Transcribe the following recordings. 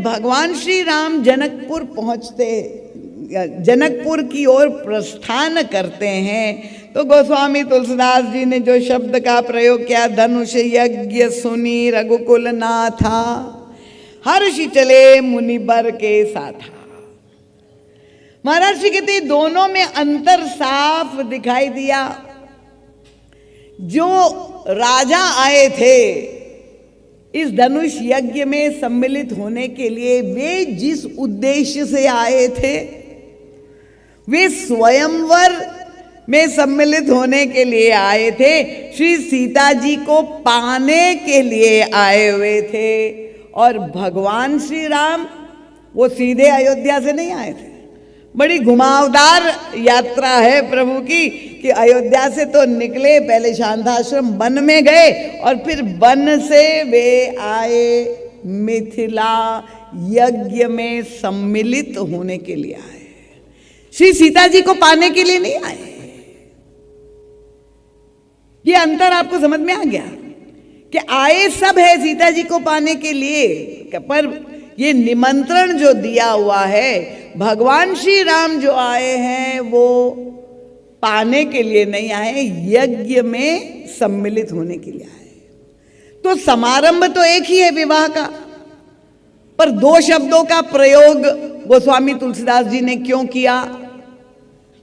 भगवान श्री राम जनकपुर पहुंचते, जनकपुर की ओर प्रस्थान करते हैं तो गोस्वामी तुलसीदास जी ने जो शब्द का प्रयोग किया, धनुष यज्ञ सुनी रघुकुल नाथा, हर्षि चले मुनिबर के साथा। महाराज जी कहते दोनों में अंतर साफ दिखाई दिया। जो राजा आए थे इस धनुष यज्ञ में सम्मिलित होने के लिए, वे जिस उद्देश्य से आए थे, वे स्वयंवर में सम्मिलित होने के लिए आए थे, श्री सीता जी को पाने के लिए आए हुए थे। और भगवान श्री राम वो सीधे अयोध्या से नहीं आए थे। बड़ी घुमावदार यात्रा है प्रभु की कि अयोध्या से तो निकले, पहले शांताश्रम वन में गए और फिर वन से वे आए मिथिला यज्ञ में सम्मिलित होने के लिए आए। श्री सीता जी को पाने के लिए नहीं आए। ये अंतर आपको समझ में आ गया कि आए सब है सीता जी को पाने के लिए, पर ये निमंत्रण जो दिया हुआ है, भगवान श्री राम जो आए हैं वो पाने के लिए नहीं आए, यज्ञ में सम्मिलित होने के लिए आए। तो समारंभ तो एक ही है विवाह का, पर दो शब्दों का प्रयोग गोस्वामी तुलसीदास जी ने क्यों किया?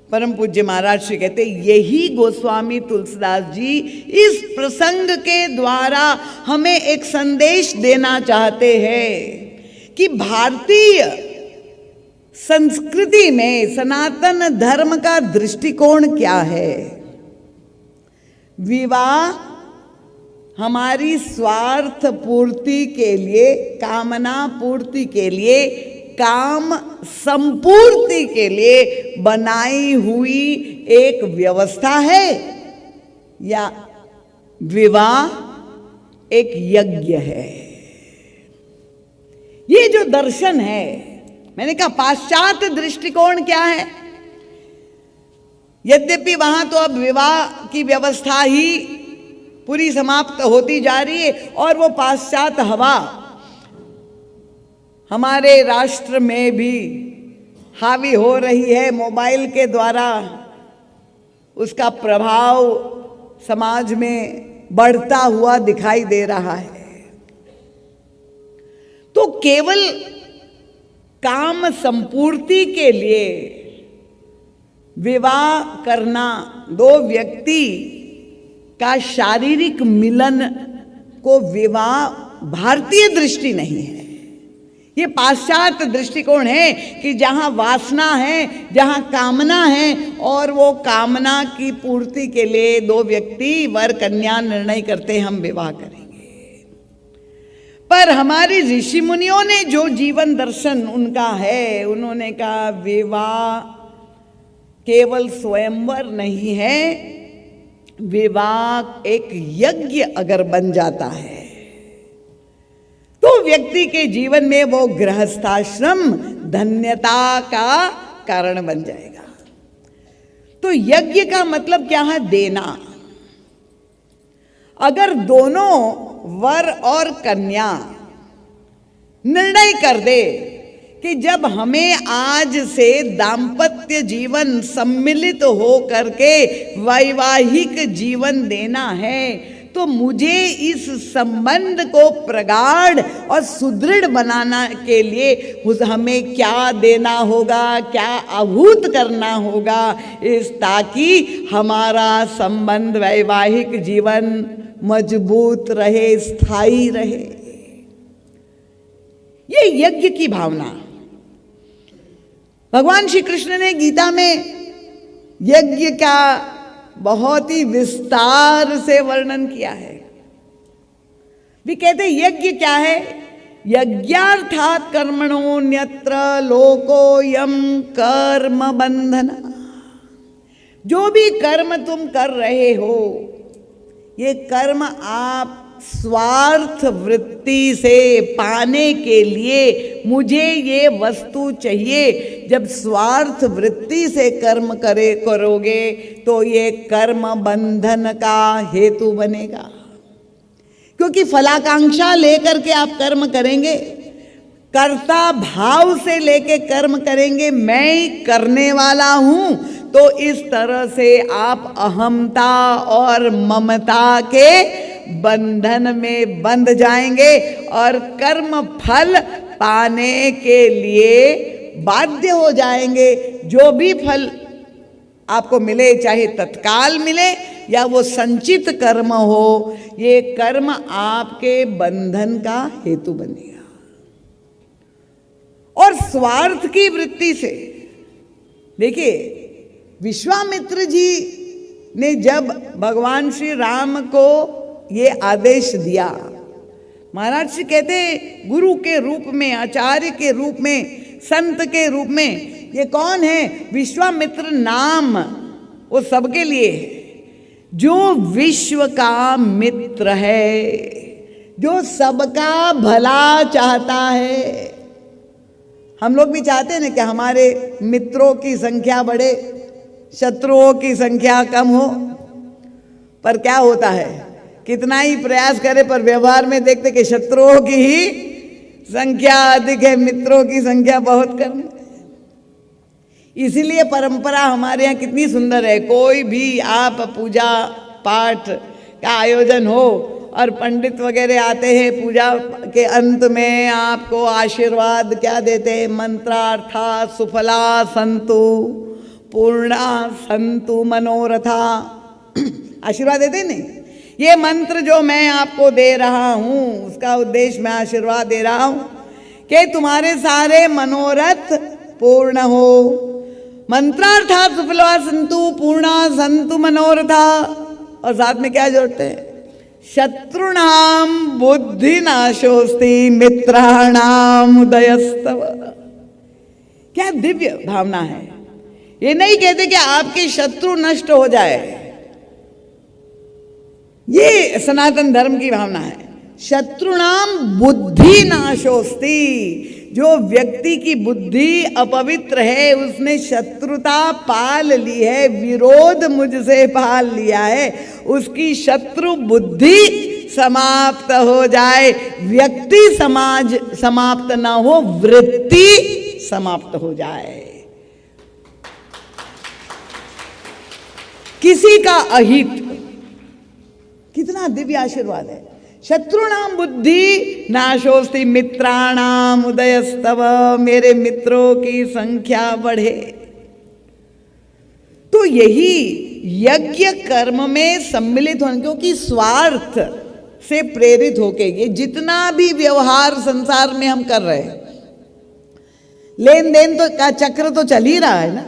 परम पूज्य महाराज श्री कहते यही गोस्वामी तुलसीदास जी इस प्रसंग के द्वारा हमें एक संदेश देना चाहते हैं कि भारतीय संस्कृति में सनातन धर्म का दृष्टिकोण क्या है। विवाह हमारी स्वार्थ पूर्ति के लिए, कामना पूर्ति के लिए, काम संपूर्ति के लिए बनाई हुई एक व्यवस्था है, या विवाह एक यज्ञ है? ये जो दर्शन है, मैंने कहा पाश्चात्य दृष्टिकोण क्या है? यद्यपि वहां तो अब विवाह की व्यवस्था ही पूरी समाप्त होती जा रही है और वो पाश्चात्य हवा हमारे राष्ट्र में भी हावी हो रही है। मोबाइल के द्वारा उसका प्रभाव समाज में बढ़ता हुआ दिखाई दे रहा है। तो केवल काम संपूर्ति के लिए विवाह करना, दो व्यक्ति का शारीरिक मिलन को विवाह भारतीय दृष्टि नहीं है। ये पाश्चात्य दृष्टिकोण है कि जहां वासना है, जहां कामना है, और वो कामना की पूर्ति के लिए दो व्यक्ति वर कन्या निर्णय करते हम विवाह करेंगे। पर हमारे ऋषि मुनियों ने जो जीवन दर्शन उनका है, उन्होंने कहा विवाह केवल स्वयंवर नहीं है, विवाह एक यज्ञ अगर बन जाता है तो व्यक्ति के जीवन में वो गृहस्थाश्रम धन्यता का कारण बन जाएगा। तो यज्ञ का मतलब क्या है? देना। अगर दोनों वर और कन्या निर्णय कर दे कि जब हमें आज से दाम्पत्य जीवन सम्मिलित हो करके वैवाहिक जीवन देना है, तो मुझे इस संबंध को प्रगाढ़ और सुदृढ़ बनाना के लिए हमें क्या देना होगा, क्या आहूत करना होगा, इस ताकि हमारा संबंध वैवाहिक जीवन मजबूत रहे, स्थायी रहे। ये यज्ञ की भावना भगवान श्री कृष्ण ने गीता में यज्ञ का बहुत ही विस्तार से वर्णन किया है। भी कहते यज्ञ क्या है? यज्ञार्थात कर्मणोऽन्यत्र लोकोऽयं कर्म बंधन। जो भी कर्म तुम कर रहे हो, ये कर्म आप स्वार्थ वृत्ति से पाने के लिए, मुझे ये वस्तु चाहिए, जब स्वार्थ वृत्ति से कर्म करोगे तो ये कर्म बंधन का हेतु बनेगा। क्योंकि फलाकांक्षा लेकर के आप कर्म करेंगे कर्ता भाव से लेके कर्म करेंगे, मैं ही करने वाला हूं, तो इस तरह से आप अहमता और ममता के बंधन में बंध जाएंगे और कर्म फल पाने के लिए बाध्य हो जाएंगे। जो भी फल आपको मिले, चाहे तत्काल मिले या वो संचित कर्म हो, ये कर्म आपके बंधन का हेतु बनेगा। और स्वार्थ की वृत्ति से देखिए, विश्वामित्र जी ने जब भगवान श्री राम को ये आदेश दिया, महाराज जी कहते गुरु के रूप में, आचार्य के रूप में, संत के रूप में, ये कौन है? विश्वामित्र नाम वो सबके लिए है, जो विश्व का मित्र है, जो सबका भला चाहता है। हम लोग भी चाहते हैं ना कि हमारे मित्रों की संख्या बढ़े, शत्रुओं की संख्या कम हो, पर क्या होता है, कितना ही प्रयास करे पर व्यवहार में देखते कि शत्रुओं की ही संख्या अधिक है, मित्रों की संख्या बहुत कम है। इसीलिए परंपरा हमारे यहाँ कितनी सुंदर है, कोई भी आप पूजा पाठ का आयोजन हो और पंडित वगैरह आते हैं, पूजा के अंत में आपको आशीर्वाद क्या देते हैं? मंत्रार्था सुफला संतु पूर्णा संतु मनोरथा, आशीर्वाद देते नहीं? ये मंत्र जो मैं आपको दे रहा हूं, उसका उद्देश्य मैं आशीर्वाद दे रहा हूं कि तुम्हारे सारे मनोरथ पूर्ण हो। मंत्रार्था सुफला संतु पूर्णा संतु मनोरथा, और साथ में क्या जोड़ते हैं? शत्रुणाम बुद्धि नाशोस्ति मित्राणाम उदयस्तव। क्या दिव्य भावना है। ये नहीं कहते कि आपके शत्रु नष्ट हो जाए, ये सनातन धर्म की भावना है। शत्रुणाम बुद्धि नाशोस्ति, जो व्यक्ति की बुद्धि अपवित्र है, उसने शत्रुता पाल ली है, विरोध मुझसे पाल लिया है, उसकी शत्रु बुद्धि समाप्त हो जाए। व्यक्ति समाज समाप्त ना हो, वृत्ति समाप्त हो जाए। किसी का अहित, कितना दिव्य आशीर्वाद है। शत्रुणाम बुद्धि नाशोस्ति मित्राणाम उदयस्तव, मेरे मित्रों की संख्या बढ़े। तो यही यज्ञ कर्म में सम्मिलित होने, क्योंकि स्वार्थ से प्रेरित होके ये जितना भी व्यवहार संसार में हम कर रहे हैं, लेन देन तो का चक्र तो चल ही रहा है ना,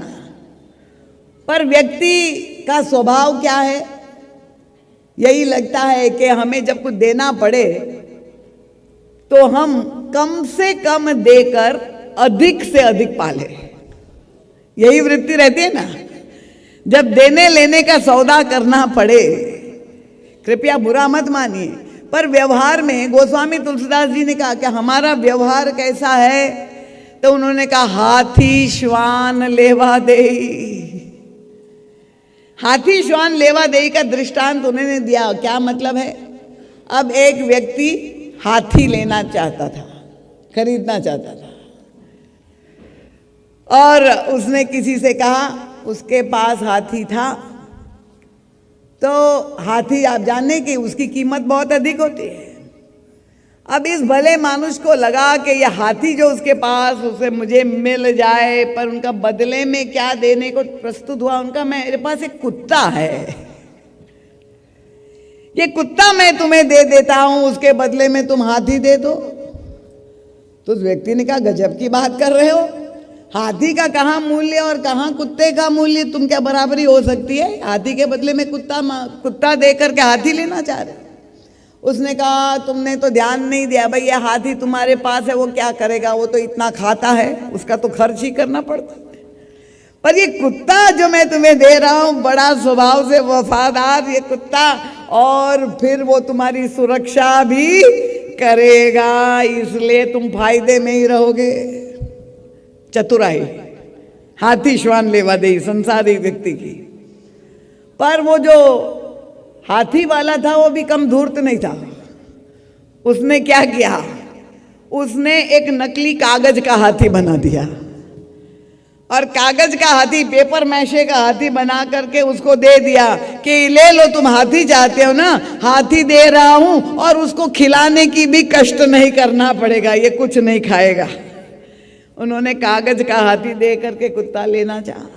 पर व्यक्ति का स्वभाव क्या है? यही लगता है कि हमें जब कुछ देना पड़े तो हम कम से कम देकर अधिक से अधिक पाले। यही वृत्ति रहती है ना। जब देने लेने का सौदा करना पड़े, कृपया बुरा मत मानिए, पर व्यवहार में गोस्वामी तुलसीदास जी ने कहा कि हमारा व्यवहार कैसा है, तो उन्होंने कहा हाथी श्वान लेवा देई। हाथी श्वान लेवा देई का दृष्टांत उन्होंने दिया। क्या मतलब है? अब एक व्यक्ति हाथी लेना चाहता था, खरीदना चाहता था, और उसने किसी से कहा, उसके पास हाथी था, तो हाथी आप जाने कि उसकी कीमत बहुत अधिक होती है। अब इस भले मानुष को लगा कि यह हाथी जो उसके पास, उसे मुझे मिल जाए, पर उनका बदले में क्या देने को प्रस्तुत हुआ? उनका, मेरे पास एक कुत्ता है, ये कुत्ता मैं तुम्हें दे देता हूं, उसके बदले में तुम हाथी दे दो। तो उस व्यक्ति ने कहा गजब की बात कर रहे हो, हाथी का कहाँ मूल्य और कहाँ कुत्ते का मूल्य, तुम क्या बराबरी हो सकती है? हाथी के बदले में कुत्ता दे करके हाथी लेना चाह रहे। उसने कहा तुमने तो ध्यान नहीं दिया भाई, ये हाथी तुम्हारे पास है, वो क्या करेगा? वो तो इतना खाता है, उसका तो खर्च ही करना पड़ता है। पर ये कुत्ता जो मैं तुम्हें दे रहा हूं, बड़ा स्वभाव से वफादार ये कुत्ता, और फिर वो तुम्हारी सुरक्षा भी करेगा, इसलिए तुम फायदे में ही रहोगे। चतुराई, हाथी श्वान लेवा देई संसारी व्यक्ति की। पर वो जो हाथी वाला था वो भी कम धूर्त नहीं था। उसने क्या किया? उसने एक नकली कागज का हाथी बना दिया और कागज का हाथी, पेपर मैशे का हाथी बना करके उसको दे दिया कि ले लो, तुम हाथी चाहते हो ना, हाथी दे रहा हूं और उसको खिलाने की भी कष्ट नहीं करना पड़ेगा, ये कुछ नहीं खाएगा। उन्होंने कागज का हाथी दे करके कुत्ता लेना चाहा।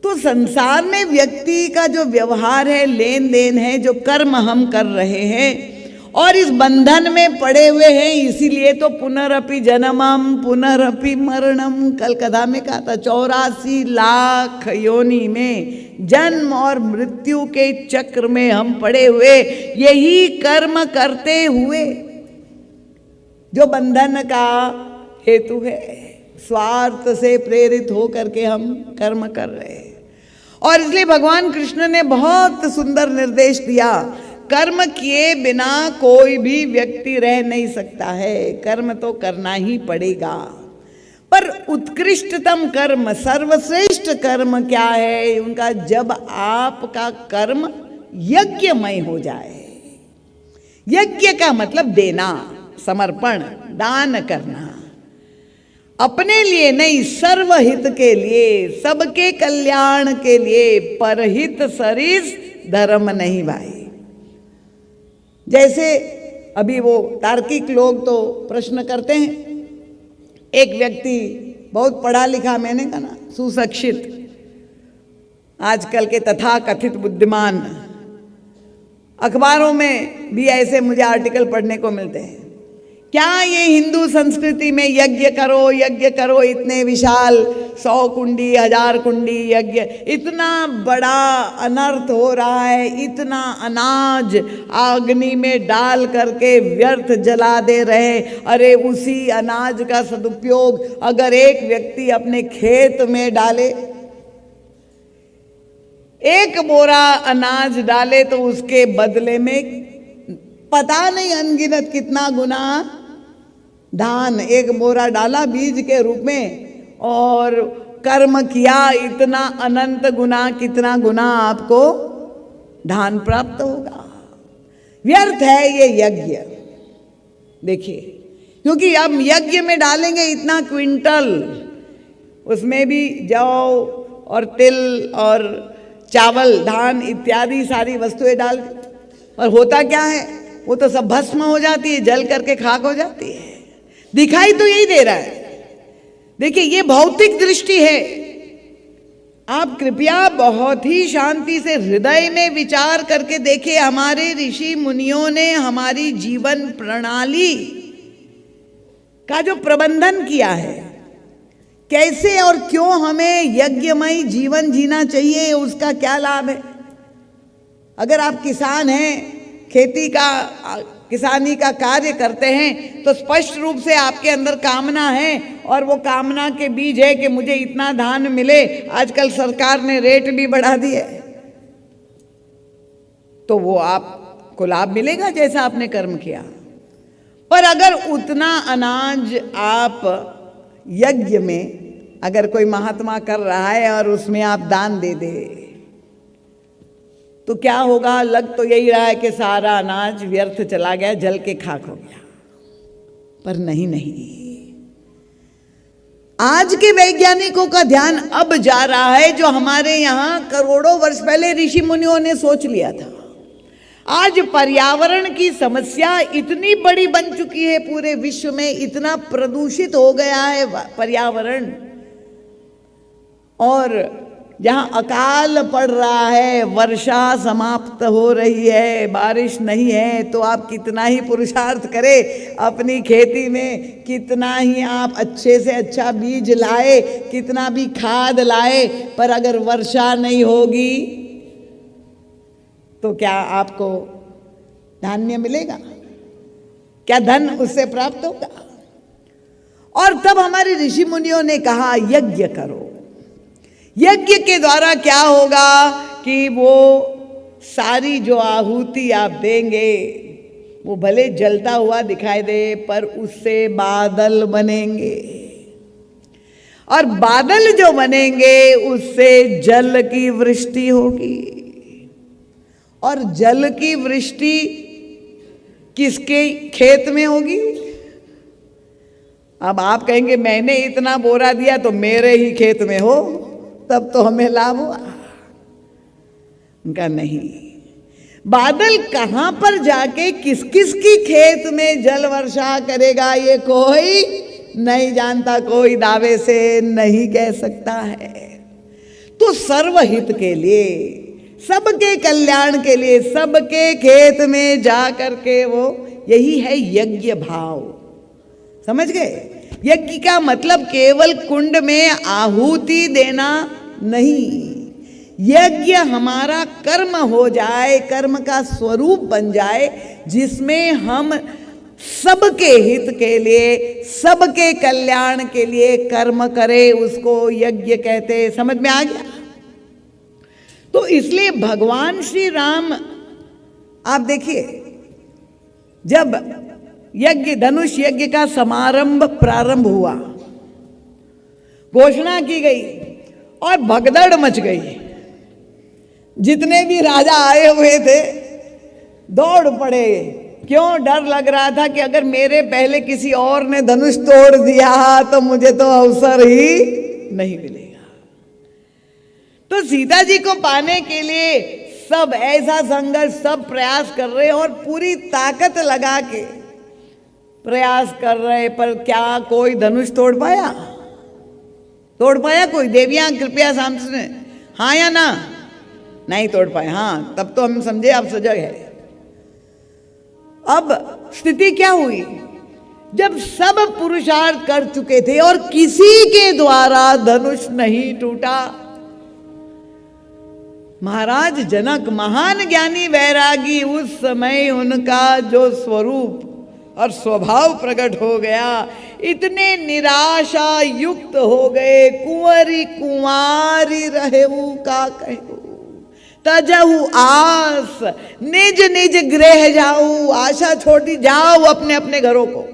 तो संसार में व्यक्ति का जो व्यवहार है, लेन देन है, जो कर्म हम कर रहे हैं और इस बंधन में पड़े हुए हैं, इसीलिए तो पुनरअपि जन्मम पुनरअपि मरणम, कल कथा में कहा था 84 लाख योनि में जन्म और मृत्यु के चक्र में हम पड़े हुए, यही कर्म करते हुए जो बंधन का हेतु है, स्वार्थ से प्रेरित हो करके हम कर्म कर रहे हैं। और इसलिए भगवान कृष्ण ने बहुत सुंदर निर्देश दिया, कर्म किए बिना कोई भी व्यक्ति रह नहीं सकता है, कर्म तो करना ही पड़ेगा। पर उत्कृष्टतम कर्म, सर्वश्रेष्ठ कर्म क्या है उनका? जब आपका कर्म यज्ञमय हो जाए। यज्ञ का मतलब देना, समर्पण, दान करना, अपने लिए नहीं, सर्वहित के लिए, सबके कल्याण के लिए। परहित सरिस धर्म नहीं भाई। जैसे अभी वो तार्किक लोग तो प्रश्न करते हैं, एक व्यक्ति बहुत पढ़ा लिखा, मैंने कहा ना सुशिक्षित, आजकल के तथाकथित बुद्धिमान, अखबारों में भी ऐसे मुझे आर्टिकल पढ़ने को मिलते हैं, क्या ये हिंदू संस्कृति में यज्ञ करो, इतने विशाल 100 कुंडी 1000 कुंडी यज्ञ, इतना बड़ा अनर्थ हो रहा है, इतना अनाज अग्नि में डाल करके व्यर्थ जला दे रहे। अरे उसी अनाज का सदुपयोग अगर एक व्यक्ति अपने खेत में डाले, एक बोरा अनाज डाले तो उसके बदले में पता नहीं अनगिनत कितना गुना धान, एक बोरा डाला बीज के रूप में और कर्म किया, इतना अनंत गुना, कितना गुना आपको धान प्राप्त होगा। व्यर्थ है ये यज्ञ। देखिए, क्योंकि अब यज्ञ में डालेंगे इतना क्विंटल, उसमें भी जौ और तिल और चावल, धान इत्यादि सारी वस्तुएं डाल, और होता क्या है, वो तो सब भस्म हो जाती है, जल करके खाक हो जाती है। दिखाई तो यही दे रहा है। देखिए, ये भौतिक दृष्टि है। आप कृपया बहुत ही शांति से हृदय में विचार करके देखिए, हमारे ऋषि मुनियों ने हमारी जीवन प्रणाली का जो प्रबंधन किया है, कैसे और क्यों हमें यज्ञमय जीवन जीना चाहिए, उसका क्या लाभ है। अगर आप किसान हैं, किसानी का कार्य करते हैं, तो स्पष्ट रूप से आपके अंदर कामना है, और वो कामना के बीज है कि मुझे इतना धान मिले। आजकल सरकार ने रेट भी बढ़ा दिए, तो वो आपको लाभ मिलेगा जैसा आपने कर्म किया। पर अगर उतना अनाज आप यज्ञ में, अगर कोई महात्मा कर रहा है और उसमें आप दान दे दे, तो क्या होगा? लग तो यही रहा है कि सारा अनाज व्यर्थ चला गया, जल के खाक हो गया। पर नहीं, आज के वैज्ञानिकों का ध्यान अब जा रहा है, जो हमारे यहाँ करोड़ों वर्ष पहले ऋषि मुनियों ने सोच लिया था। आज पर्यावरण की समस्या इतनी बड़ी बन चुकी है, पूरे विश्व में इतना प्रदूषित हो गया है पर्यावरण, और जहाँ अकाल पड़ रहा है, वर्षा समाप्त हो रही है, बारिश नहीं है, तो आप कितना ही पुरुषार्थ करें अपनी खेती में, कितना ही आप अच्छे से अच्छा बीज लाए, कितना भी खाद लाए, पर अगर वर्षा नहीं होगी तो क्या आपको धान्य मिलेगा? क्या धन उससे प्राप्त होगा? और तब हमारे ऋषि मुनियों ने कहा यज्ञ करो। यज्ञ के द्वारा क्या होगा कि वो सारी जो आहुति आप देंगे, वो भले जलता हुआ दिखाई दे, पर उससे बादल बनेंगे, और बादल जो बनेंगे उससे जल की वृष्टि होगी। और जल की वृष्टि किसके खेत में होगी? अब आप कहेंगे मैंने इतना बोरा दिया तो मेरे ही खेत में हो, तब तो हमें लाभ हुआ। उनका नहीं, बादल कहां पर जाके किस किस की खेत में जल वर्षा करेगा ये कोई नहीं जानता, कोई दावे से नहीं कह सकता है। तो सर्वहित के लिए, सबके कल्याण के लिए, सबके खेत में जा करके वो, यही है यज्ञ भाव। समझ गए? यज्ञ का मतलब केवल कुंड में आहुति देना नहीं, यज्ञ हमारा कर्म हो जाए, कर्म का स्वरूप बन जाए, जिसमें हम सबके हित के लिए, सबके कल्याण के लिए कर्म करें, उसको यज्ञ कहते। समझ में आ गया? तो इसलिए भगवान श्री राम, आप देखिए, जब यज्ञ, धनुष यज्ञ का समारंभ प्रारंभ हुआ, घोषणा की गई और भगदड़ मच गई। जितने भी राजा आए हुए थे दौड़ पड़े। क्यों? डर लग रहा था कि अगर मेरे पहले किसी और ने धनुष तोड़ दिया तो मुझे तो अवसर ही नहीं मिलेगा। तो सीता जी को पाने के लिए सब ऐसा संघर्ष, सब प्रयास कर रहे और पूरी ताकत लगा के प्रयास कर रहे, पर क्या कोई धनुष तोड़ पाया? तोड़ पाया कोई? देवियां कृपया सामने, हाँ या ना? नहीं तोड़ पाए। हाँ, तब तो हम समझे आप सजग है। अब स्थिति क्या हुई? जब सब पुरुषार्थ कर चुके थे और किसी के द्वारा धनुष नहीं टूटा, महाराज जनक, महान ज्ञानी वैरागी, उस समय उनका जो स्वरूप और स्वभाव प्रकट हो गया, इतने निराशा युक्त हो गए। कुंवरी कुंवारी रहेऊ का कहू, तजहु आस, निज निज गृह जाऊ। आशा छोटी, जाओ अपने अपने घरों को,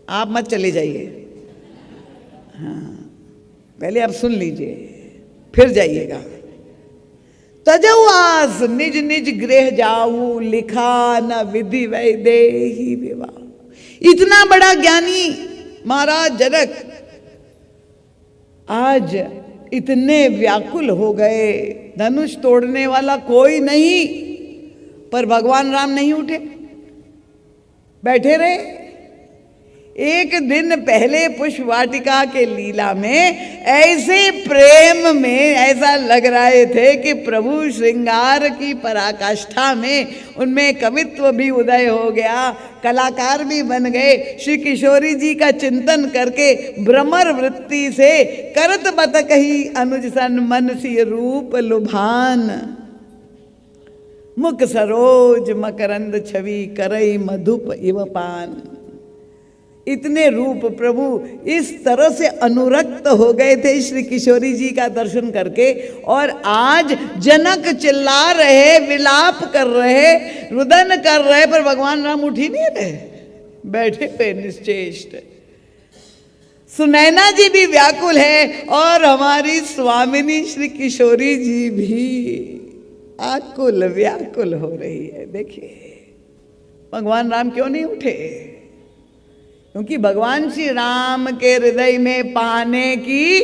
आप मत चले जाइए। हाँ, पहले आप सुन लीजिए फिर जाइएगा। तजहु आस, निज निज गृह जाऊ, लिखा न विधि वैदेही विवाह। इतना बड़ा ज्ञानी महाराज जनक आज इतने व्याकुल हो गए, धनुष तोड़ने वाला कोई नहीं, पर भगवान राम नहीं उठे, बैठे रहे। एक दिन पहले पुष्प वाटिका के लीला में ऐसे प्रेम में ऐसा लग रहे थे कि प्रभु श्रृंगार की पराकाष्ठा में उनमें कवित्व भी उदय हो गया, कलाकार भी बन गए। श्री किशोरी जी का चिंतन करके भ्रमर वृत्ति से करत बत कही अनुज सन मन सी रूप लुभान, मुख सरोज मकरंद छवि करई मधुप इव पान। इतने रूप प्रभु इस तरह से अनुरक्त हो गए थे श्री किशोरी जी का दर्शन करके। और आज जनक चिल्ला रहे, विलाप कर रहे, रुदन कर रहे, पर भगवान राम उठ ही नहीं रहे, बैठे पे निश्चेष्ट। सुनैना जी भी व्याकुल है और हमारी स्वामिनी श्री किशोरी जी भी आकुल व्याकुल हो रही है। देखिए भगवान राम क्यों नहीं उठे? क्योंकि भगवान श्री राम के हृदय में पाने की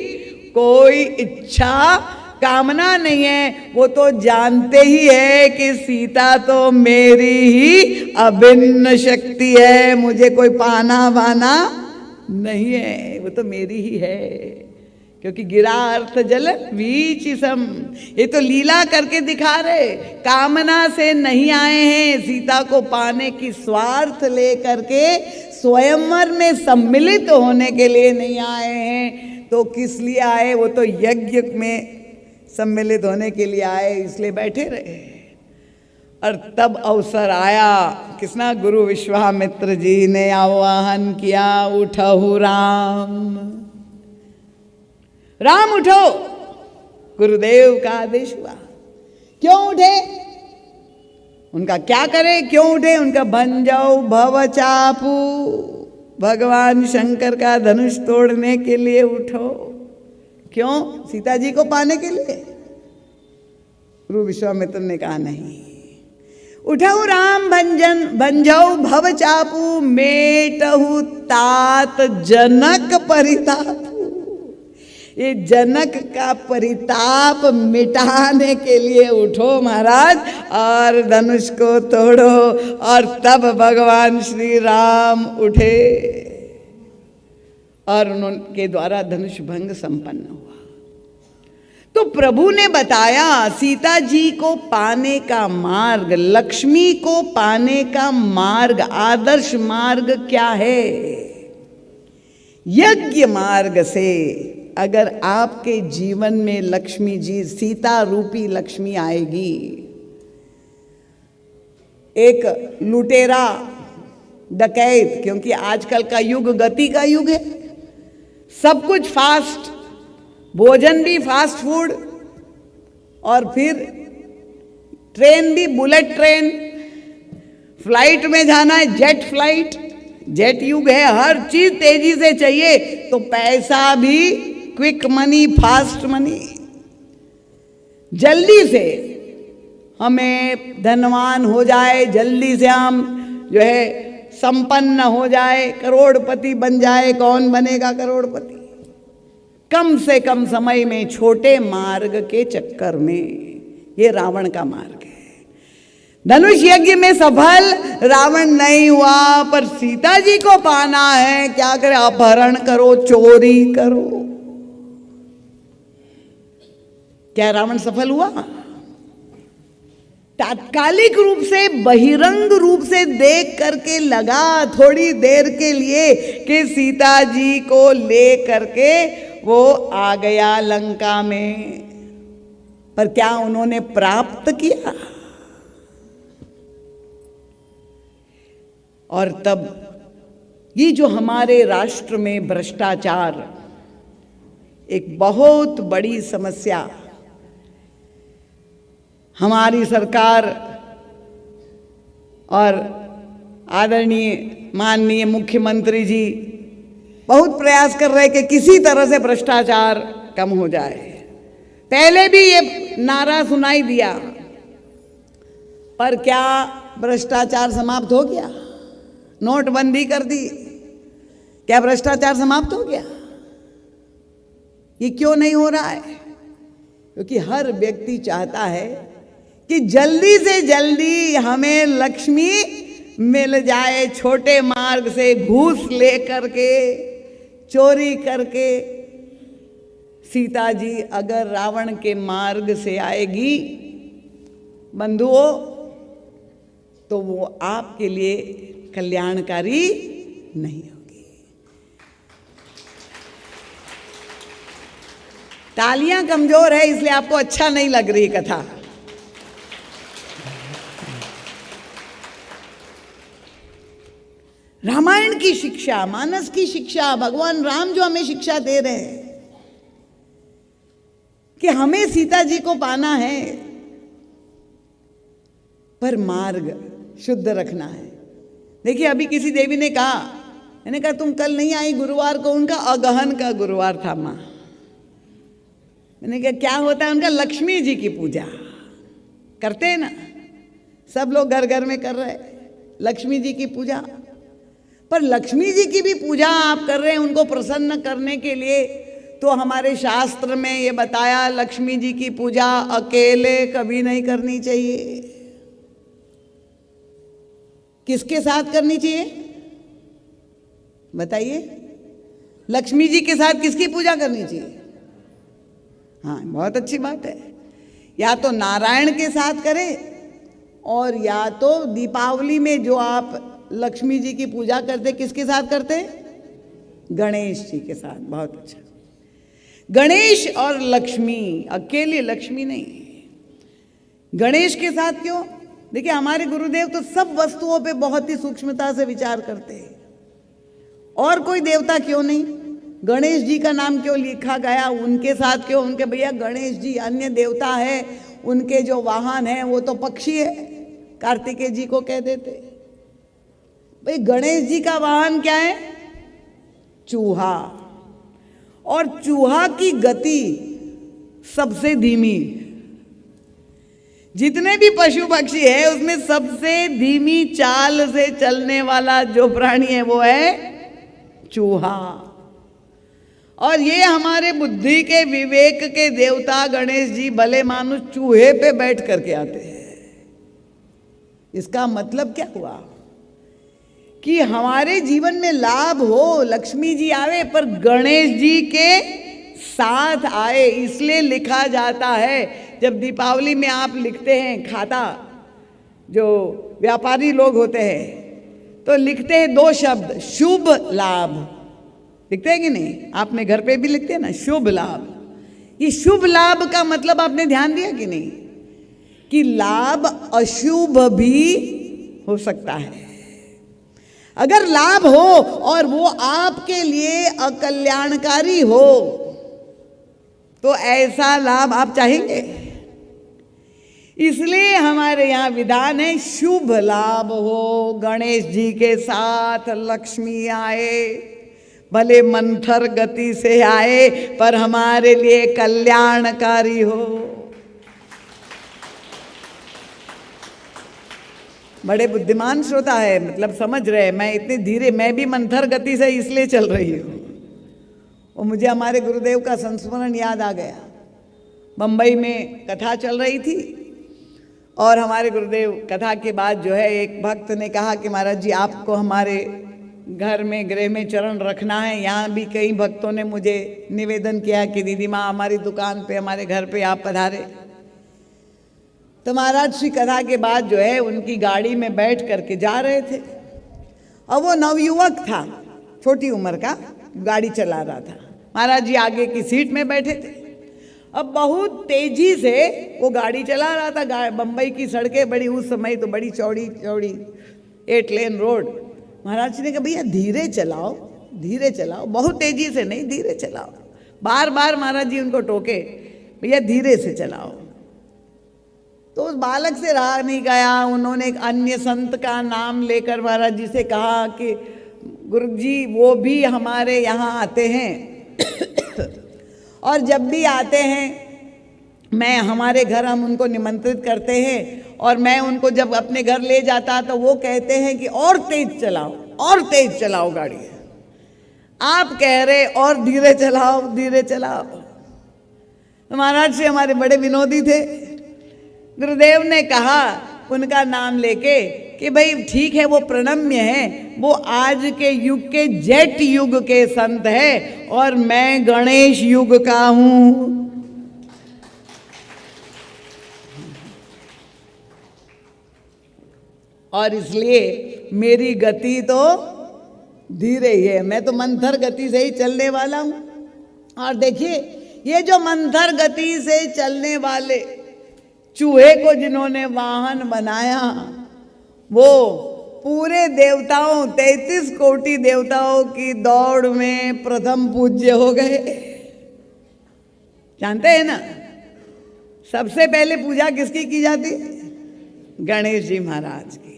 कोई इच्छा कामना नहीं है। वो तो जानते ही है कि सीता तो मेरी ही अभिन्न शक्ति है, मुझे कोई पाना वाना नहीं है, वो तो मेरी ही है। क्योंकि गिरा अर्थ जल बीच सम, ये तो लीला करके दिखा रहे, कामना से नहीं आए हैं, सीता को पाने की स्वार्थ ले करके स्वयंवर में सम्मिलित होने के लिए नहीं आए हैं। तो किस लिए आए? वो तो यज्ञ में सम्मिलित होने के लिए आए, इसलिए बैठे रहे। और तब अवसर आया, किसना? गुरु विश्वामित्र जी ने आह्वान किया, उठहु राम, राम उठो। गुरुदेव का आदेश हुआ। क्यों उठे? उनका क्या करे? क्यों उठे? उनका भंजौ भव चापू, भगवान शंकर का धनुष तोड़ने के लिए उठो। क्यों? सीता जी को पाने के लिए? गुरु विश्वामित्र ने कहा नहीं, उठऊ राम भंजन भंजऊ भव चापू मेटहु तात जनक परिताप। ये जनक का परिताप मिटाने के लिए उठो महाराज और धनुष को तोड़ो। और तब भगवान श्री राम उठे और उनके द्वारा धनुष भंग संपन्न हुआ। तो प्रभु ने बताया सीता जी को पाने का मार्ग, लक्ष्मी को पाने का मार्ग, आदर्श मार्ग क्या है। यज्ञ मार्ग से अगर आपके जीवन में लक्ष्मी जी, सीता रूपी लक्ष्मी आएगी। एक लुटेरा डकैत, क्योंकि आजकल का युग गति का युग है, सब कुछ फास्ट, भोजन भी फास्ट फूड, और फिर ट्रेन भी बुलेट ट्रेन, फ्लाइट में जाना है जेट फ्लाइट, जेट युग है, हर चीज तेजी से चाहिए। तो पैसा भी क्विक मनी, फास्ट मनी, जल्दी से हमें धनवान हो जाए, जल्दी से हम जो है संपन्न हो जाए, करोड़पति बन जाए। कौन बनेगा करोड़पति? कम से कम समय में, छोटे मार्ग के चक्कर में। ये रावण का मार्ग है। धनुष यज्ञ में सफल रावण नहीं हुआ, पर सीता जी को पाना है। क्या करे? अपहरण करो, चोरी करो। क्या रावण सफल हुआ? तात्कालिक रूप से, बहिरंग रूप से देख करके लगा थोड़ी देर के लिए कि सीता जी को ले करके वो आ गया लंका में, पर क्या उन्होंने प्राप्त किया? और तब ये जो हमारे राष्ट्र में भ्रष्टाचार एक बहुत बड़ी समस्या, हमारी सरकार और आदरणीय माननीय मुख्यमंत्री जी बहुत प्रयास कर रहे हैं कि किसी तरह से भ्रष्टाचार कम हो जाए। पहले भी ये नारा सुनाई दिया, पर क्या भ्रष्टाचार समाप्त हो गया? नोटबंदी कर दी, क्या भ्रष्टाचार समाप्त हो गया? ये क्यों नहीं हो रहा है? क्योंकि हर व्यक्ति चाहता है कि जल्दी से जल्दी हमें लक्ष्मी मिल जाए, छोटे मार्ग से घूस ले करके, चोरी करके। सीता जी अगर रावण के मार्ग से आएगी बंधुओं, तो वो आपके लिए कल्याणकारी नहीं होगी। तालियां कमजोर है, इसलिए आपको अच्छा नहीं लग रही कथा। रामायण की शिक्षा, मानस की शिक्षा, भगवान राम जो हमें शिक्षा दे रहे हैं कि हमें सीता जी को पाना है, पर मार्ग शुद्ध रखना है। देखिए, अभी किसी देवी ने कहा, मैंने कहा तुम कल नहीं आई गुरुवार को, उनका अगहन का गुरुवार था माँ। मैंने कहा क्या होता है? उनका लक्ष्मी जी की पूजा करते हैं ना, सब लोग घर घर में कर रहे हैं लक्ष्मी जी की पूजा। पर लक्ष्मी जी की भी पूजा आप कर रहे हैं उनको प्रसन्न करने के लिए, तो हमारे शास्त्र में ये बताया लक्ष्मी जी की पूजा अकेले कभी नहीं करनी चाहिए। किसके साथ करनी चाहिए बताइए? लक्ष्मी जी के साथ किसकी पूजा करनी चाहिए? हाँ, बहुत अच्छी बात है। या तो नारायण के साथ करें, और या तो दीपावली में जो आप लक्ष्मी जी की पूजा करते, किसके साथ करते? गणेश जी के साथ। बहुत अच्छा। गणेश और लक्ष्मी, अकेले लक्ष्मी नहीं, गणेश के साथ क्यों? देखिए, हमारे गुरुदेव तो सब वस्तुओं पे बहुत ही सूक्ष्मता से विचार करते हैं। और कोई देवता क्यों नहीं? गणेश जी का नाम क्यों लिखा गया? उनके साथ क्यों? उनके भैया गणेश जी अन्य देवता है, उनके जो वाहन है वो तो पक्षी है, कार्तिकेय जी को कह देते। भाई गणेश जी का वाहन क्या है? चूहा। और चूहा की गति सबसे धीमी। जितने भी पशु पक्षी है उसमें सबसे धीमी चाल से चलने वाला जो प्राणी है वो है चूहा। और ये हमारे बुद्धि के विवेक के देवता गणेश जी भले मानुष चूहे पे बैठ करके आते हैं। इसका मतलब क्या हुआ कि हमारे जीवन में लाभ हो, लक्ष्मी जी आवे पर गणेश जी के साथ आए। इसलिए लिखा जाता है, जब दीपावली में आप लिखते हैं खाता, जो व्यापारी लोग होते हैं तो लिखते हैं दो शब्द, शुभ लाभ। लिखते हैं कि नहीं? आपने घर पे भी लिखते हैं ना, शुभ लाभ। ये शुभ लाभ का मतलब आपने ध्यान दिया कि नहीं, कि लाभ अशुभ भी हो सकता है। अगर लाभ हो और वो आपके लिए अकल्याणकारी हो तो ऐसा लाभ आप चाहेंगे। इसलिए हमारे यहाँ विधान है, शुभ लाभ हो, गणेश जी के साथ लक्ष्मी आए, भले मंथर गति से आए पर हमारे लिए कल्याणकारी हो। बड़े बुद्धिमान श्रोता है, मतलब समझ रहे, मैं इतने धीरे, मैं भी मंथर गति से इसलिए चल रही हूँ। और मुझे हमारे गुरुदेव का संस्मरण याद आ गया। बम्बई में कथा चल रही थी और हमारे गुरुदेव कथा के बाद जो है एक भक्त ने कहा कि महाराज जी आपको हमारे घर में गृह में चरण रखना है। यहाँ भी कई भक्तों ने मुझे निवेदन किया कि दीदी माँ हमारी दुकान पे, हमारे घर पे आप पधारे। तो महाराज श्री कथा के बाद जो है उनकी गाड़ी में बैठ करके जा रहे थे और वो नवयुवक था, छोटी उम्र का, गाड़ी चला रहा था। महाराज जी आगे की सीट में बैठे थे। अब बहुत तेजी से वो गाड़ी चला रहा था। बम्बई की सड़कें बड़ी, उस समय तो बड़ी चौड़ी चौड़ी 8 लेन रोड। महाराज जी ने कहा भैया धीरे चलाओ, धीरे चलाओ, बहुत तेजी से नहीं, धीरे चलाओ। बार बार महाराज जी उनको टोके, भैया धीरे से चलाओ। तो उस बालक से रहा नहीं गया। उन्होंने एक अन्य संत का नाम लेकर महाराज जी से कहा कि गुरुजी वो भी हमारे यहाँ आते हैं और जब भी आते हैं मैं, हमारे घर हम उनको निमंत्रित करते हैं और मैं उनको जब अपने घर ले जाता तो वो कहते हैं कि और तेज चलाओ, और तेज चलाओ गाड़ी। आप कह रहे और धीरे चलाओ, धीरे चलाओ। महाराज जी हमारे बड़े विनोदी थे। गुरुदेव ने कहा उनका नाम लेके कि भाई ठीक है वो प्रणम्य है, वो आज के युग के जेट युग के संत है और मैं गणेश युग का हूं। और इसलिए मेरी गति तो धीरे ही है, मैं तो मंथर गति से ही चलने वाला हूं। और देखिए ये जो मंथर गति से चलने वाले चूहे को जिन्होंने वाहन बनाया, वो पूरे देवताओं, 33 कोटि देवताओं की दौड़ में प्रथम पूज्य हो गए। जानते हैं ना, सबसे पहले पूजा किसकी की जाती है? गणेश जी महाराज की।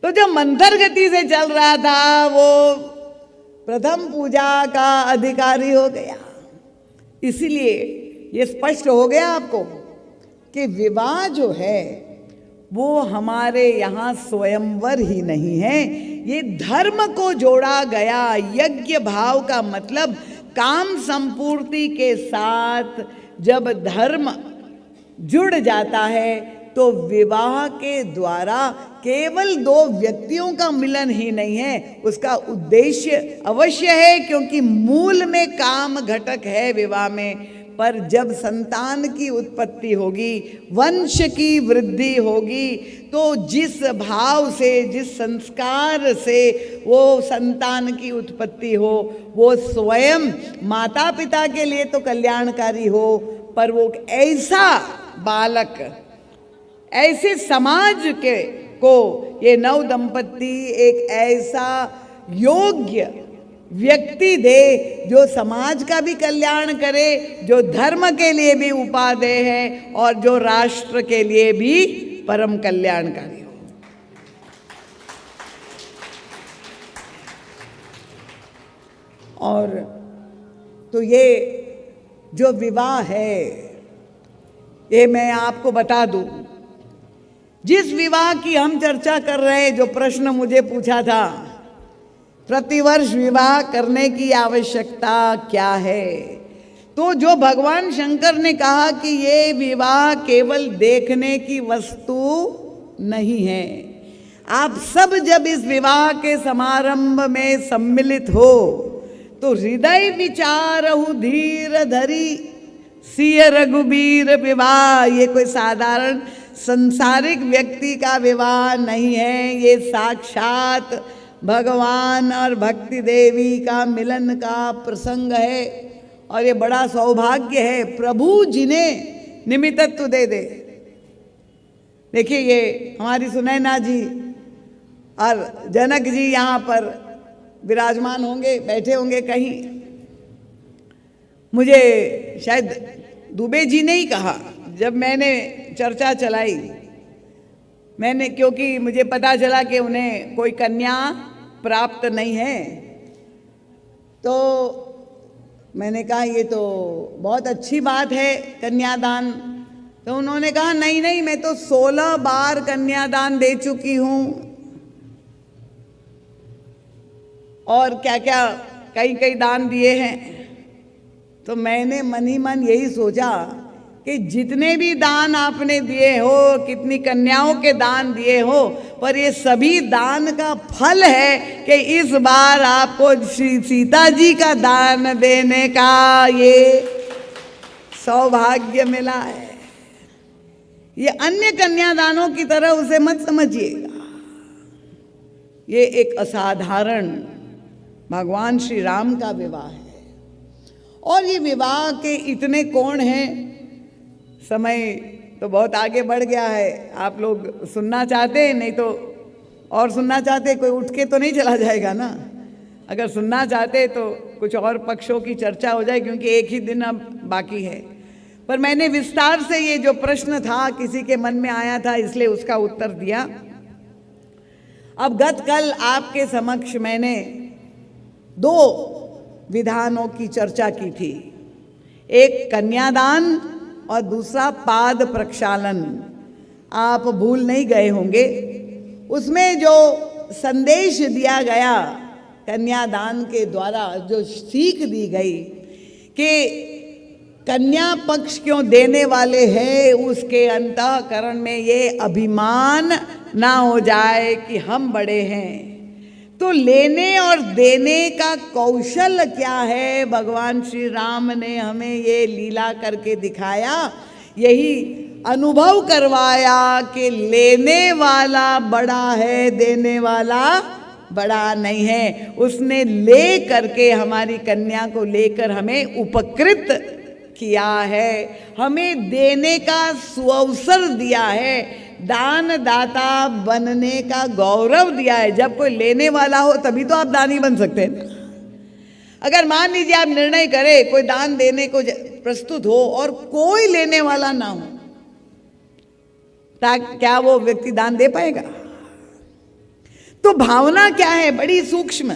तो जो मंथर गति से चल रहा था वो प्रथम पूजा का अधिकारी हो गया। इसीलिए ये स्पष्ट हो गया आपको कि विवाह जो है वो हमारे यहाँ स्वयंवर ही नहीं है, ये धर्म को जोड़ा गया यज्ञ भाव का मतलब काम संपूर्ति के साथ जब धर्म जुड़ जाता है तो विवाह के द्वारा केवल 2 व्यक्तियों का मिलन ही नहीं है, उसका उद्देश्य अवश्य है क्योंकि मूल में काम घटक है विवाह में। पर जब संतान की उत्पत्ति होगी, वंश की वृद्धि होगी, तो जिस भाव से, जिस संस्कार से वो संतान की उत्पत्ति हो वो स्वयं माता पिता के लिए तो कल्याणकारी हो, पर वो ऐसा बालक, ऐसे समाज के को ये नव दंपत्ति एक ऐसा योग्य व्यक्ति दे जो समाज का भी कल्याण करे, जो धर्म के लिए भी उपादेय है और जो राष्ट्र के लिए भी परम कल्याणकारी हो। और तो ये जो विवाह है ये मैं आपको बता दूं, जिस विवाह की हम चर्चा कर रहे हैं, जो प्रश्न मुझे पूछा था, प्रतिवर्ष विवाह करने की आवश्यकता क्या है, तो जो भगवान शंकर ने कहा कि ये विवाह केवल देखने की वस्तु नहीं है। आप सब जब इस विवाह के समारंभ में सम्मिलित हो तो हृदय विचारहु धीर धरी सिय रघुबीर विवाह, ये कोई साधारण संसारिक व्यक्ति का विवाह नहीं है, ये साक्षात भगवान और भक्ति देवी का मिलन का प्रसंग है। और ये बड़ा सौभाग्य है, प्रभु जिन्हें निमित्तत्व दे दे। देखिए, ये हमारी सुनैना जी और जनक जी यहाँ पर विराजमान होंगे, बैठे होंगे कहीं। मुझे शायद दुबे जी ने ही कहा, जब मैंने चर्चा चलाई, मैंने, क्योंकि मुझे पता चला कि उन्हें कोई कन्या प्राप्त नहीं है, तो मैंने कहा ये तो बहुत अच्छी बात है कन्यादान। तो उन्होंने कहा नहीं नहीं, मैं तो 16 बार कन्यादान दे चुकी हूँ, और क्या क्या कई कई दान दिए हैं। तो मैंने मन ही मन यही सोचा कि जितने भी दान आपने दिए हो, कितनी कन्याओं के दान दिए हो, पर ये सभी दान का फल है कि इस बार आपको सीता जी का दान देने का ये सौभाग्य मिला है। ये अन्य कन्यादानों की तरह उसे मत समझिएगा, ये एक असाधारण भगवान श्री राम का विवाह है। और ये विवाह के इतने कोण हैं, समय तो बहुत आगे बढ़ गया है। आप लोग सुनना चाहते हैं, नहीं तो और सुनना चाहते, कोई उठ के तो नहीं चला जाएगा ना। अगर सुनना चाहते तो कुछ और पक्षों की चर्चा हो जाए, क्योंकि एक ही दिन अब बाकी है। पर मैंने विस्तार से ये जो प्रश्न था, किसी के मन में आया था, इसलिए उसका उत्तर दिया। अब गत कल आपके समक्ष मैंने 2 विधानों की चर्चा की थी, एक कन्यादान और दूसरा पाद प्रक्षालन। आप भूल नहीं गए होंगे, उसमें जो संदेश दिया गया कन्यादान के द्वारा, जो सीख दी गई कि कन्या पक्ष क्यों देने वाले हैं, उसके अंतःकरण में ये अभिमान ना हो जाए कि हम बड़े हैं। तो लेने और देने का कौशल क्या है, भगवान श्री राम ने हमें ये लीला करके दिखाया, यही अनुभव करवाया कि लेने वाला बड़ा है, देने वाला बड़ा नहीं है। उसने ले करके हमारी कन्या को लेकर हमें उपकृत किया है, हमें देने का सुअवसर दिया है, दानदाता बनने का गौरव दिया है। जब कोई लेने वाला हो तभी तो आप दानी बन सकते हैं। अगर मान लीजिए आप निर्णय करें, कोई दान देने को प्रस्तुत हो और कोई लेने वाला ना हो, क्या वो व्यक्ति दान दे पाएगा? तो भावना क्या है, बड़ी सूक्ष्म,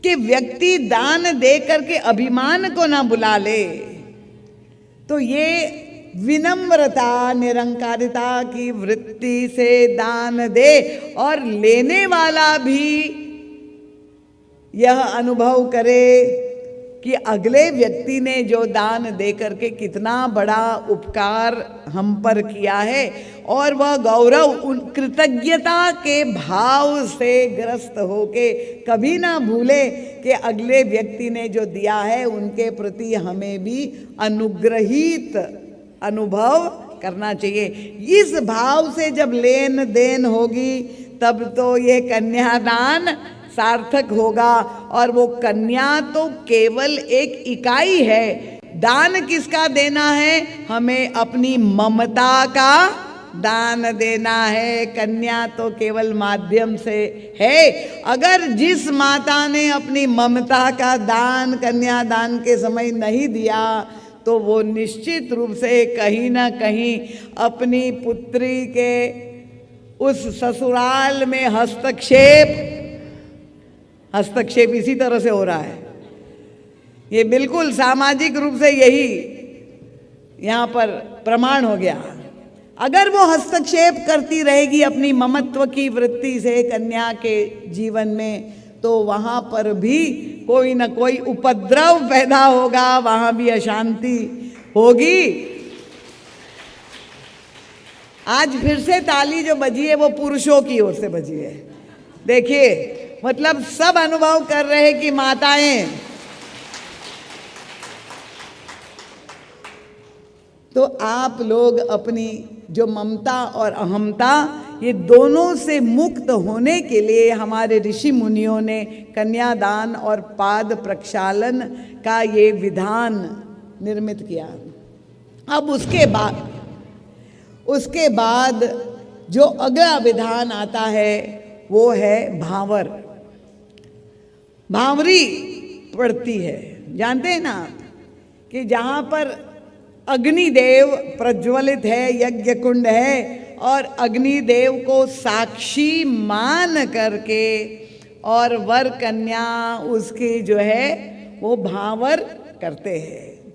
कि व्यक्ति दान दे करके अभिमान को ना बुला ले। तो ये विनम्रता, निरंकारिता की वृत्ति से दान दे, और लेने वाला भी यह अनुभव करे कि अगले व्यक्ति ने जो दान दे करके कितना बड़ा उपकार हम पर किया है, और वह गौरव उन कृतज्ञता के भाव से ग्रस्त होके कभी ना भूले कि अगले व्यक्ति ने जो दिया है उनके प्रति हमें भी अनुग्रहित अनुभव करना चाहिए। इस भाव से जब लेन देन होगी तब तो ये कन्यादान सार्थक होगा। और वो कन्या तो केवल एक इकाई है। दान किसका देना है? हमें अपनी ममता का दान देना है। कन्या तो केवल माध्यम से है। अगर जिस माता ने अपनी ममता का दान कन्यादान के समय नहीं दिया तो वो निश्चित रूप से कहीं ना कहीं अपनी पुत्री के उस ससुराल में हस्तक्षेप इसी तरह से हो रहा है। ये बिल्कुल सामाजिक रूप से यहाँ पर प्रमाण हो गया। अगर वो हस्तक्षेप करती रहेगी अपनी ममत्व की वृत्ति से कन्या के जीवन में, तो वहाँ पर भी कोई न कोई उपद्रव पैदा होगा, वहाँ भी अशांति होगी। आज फिर से ताली जो बजी है वो पुरुषों की ओर से बजी है। देखिए, मतलब सब अनुभव कर रहे हैं कि माताएं, तो आप लोग अपनी जो ममता और अहमता, ये दोनों से मुक्त होने के लिए हमारे ऋषि मुनियों ने कन्यादान और पाद प्रक्षालन का ये विधान निर्मित किया। अब उसके बाद जो अगला विधान आता है वो है भांवर। भांवरी पड़ती है, जानते हैं ना कि जहाँ पर अग्निदेव प्रज्वलित है, यज्ञ कुंड है, और अग्निदेव को साक्षी मान करके और वर कन्या उसकी जो है वो भांवर करते हैं।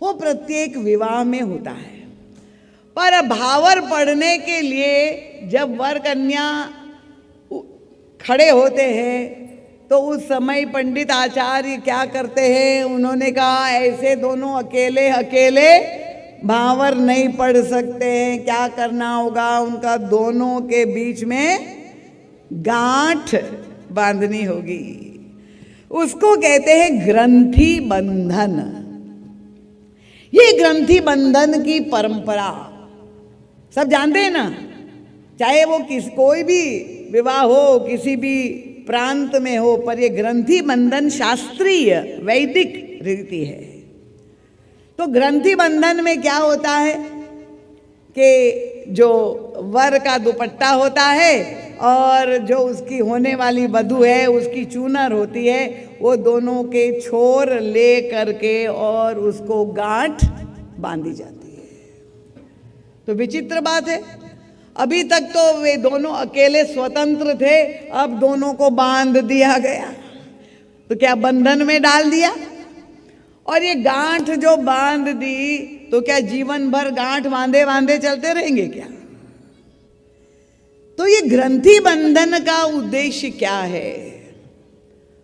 वो प्रत्येक विवाह में होता है। पर भांवर पढ़ने के लिए जब वर कन्या खड़े होते हैं तो उस समय पंडित आचार्य क्या करते हैं, उन्होंने कहा ऐसे दोनों अकेले अकेले भांवर नहीं पढ़ सकते हैं। क्या करना होगा, उनका दोनों के बीच में गांठ बांधनी होगी। उसको कहते हैं ग्रंथि बंधन। ये ग्रंथि बंधन की परंपरा सब जानते हैं ना, चाहे वो कोई भी विवाह हो, किसी भी प्रांत में हो, पर ये ग्रंथि बंधन शास्त्रीय वैदिक रीति है। तो ग्रंथि बंधन में क्या होता है कि जो वर का दुपट्टा होता है और जो उसकी होने वाली वधू है उसकी चूनर होती है, वो दोनों के छोर ले करके और उसको गांठ बांधी जाती है। तो विचित्र बात है, अभी तक तो वे दोनों अकेले स्वतंत्र थे, अब दोनों को बांध दिया गया। तो क्या बंधन में डाल दिया? और ये गांठ जो बांध दी तो क्या जीवन भर गांठ बांधे बांधे चलते रहेंगे क्या? तो ये ग्रंथि बंधन का उद्देश्य क्या है?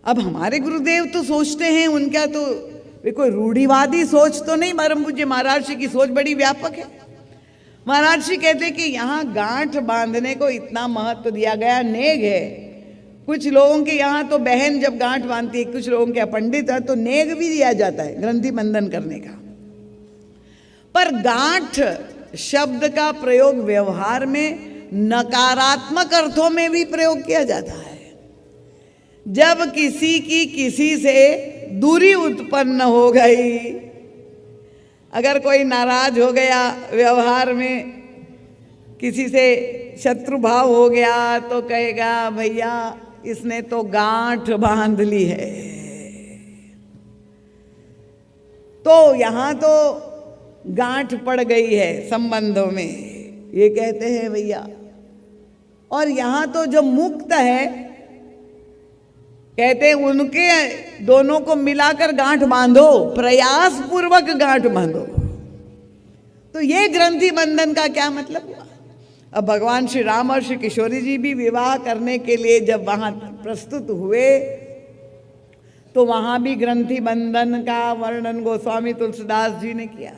अब हमारे गुरुदेव तो सोचते हैं, उनका तो वे कोई रूढ़िवादी सोच तो नहीं, परम पूज्य महाराज जी की सोच बड़ी व्यापक है। महाराज जी कहते कि यहाँ गांठ बांधने को इतना महत्व दिया गया, नेग है। कुछ लोगों के यहाँ तो बहन जब गांठ बांधती है, कुछ लोगों के पंडित है तो नेग भी दिया जाता है ग्रंथि बंधन करने का। पर गांठ शब्द का प्रयोग व्यवहार में नकारात्मक अर्थों में भी प्रयोग किया जाता है। जब किसी की किसी से दूरी उत्पन्न हो गई, अगर कोई नाराज हो गया, व्यवहार में किसी से शत्रु भाव हो गया, तो कहेगा भैया इसने तो गांठ बांध ली है। तो यहां तो गांठ पड़ गई है संबंधों में, ये कहते हैं भैया। और यहां तो जो मुक्त है, कहते हैं उनके दोनों को मिलाकर गांठ बांधो, प्रयास पूर्वक गांठ बांधो। तो ये ग्रंथि बंधन का क्या मतलब हुआ? अब भगवान श्री राम और श्री किशोरी जी भी विवाह करने के लिए जब वहां प्रस्तुत हुए, तो वहां भी ग्रंथि बंधन का वर्णन गोस्वामी तुलसीदास जी ने किया।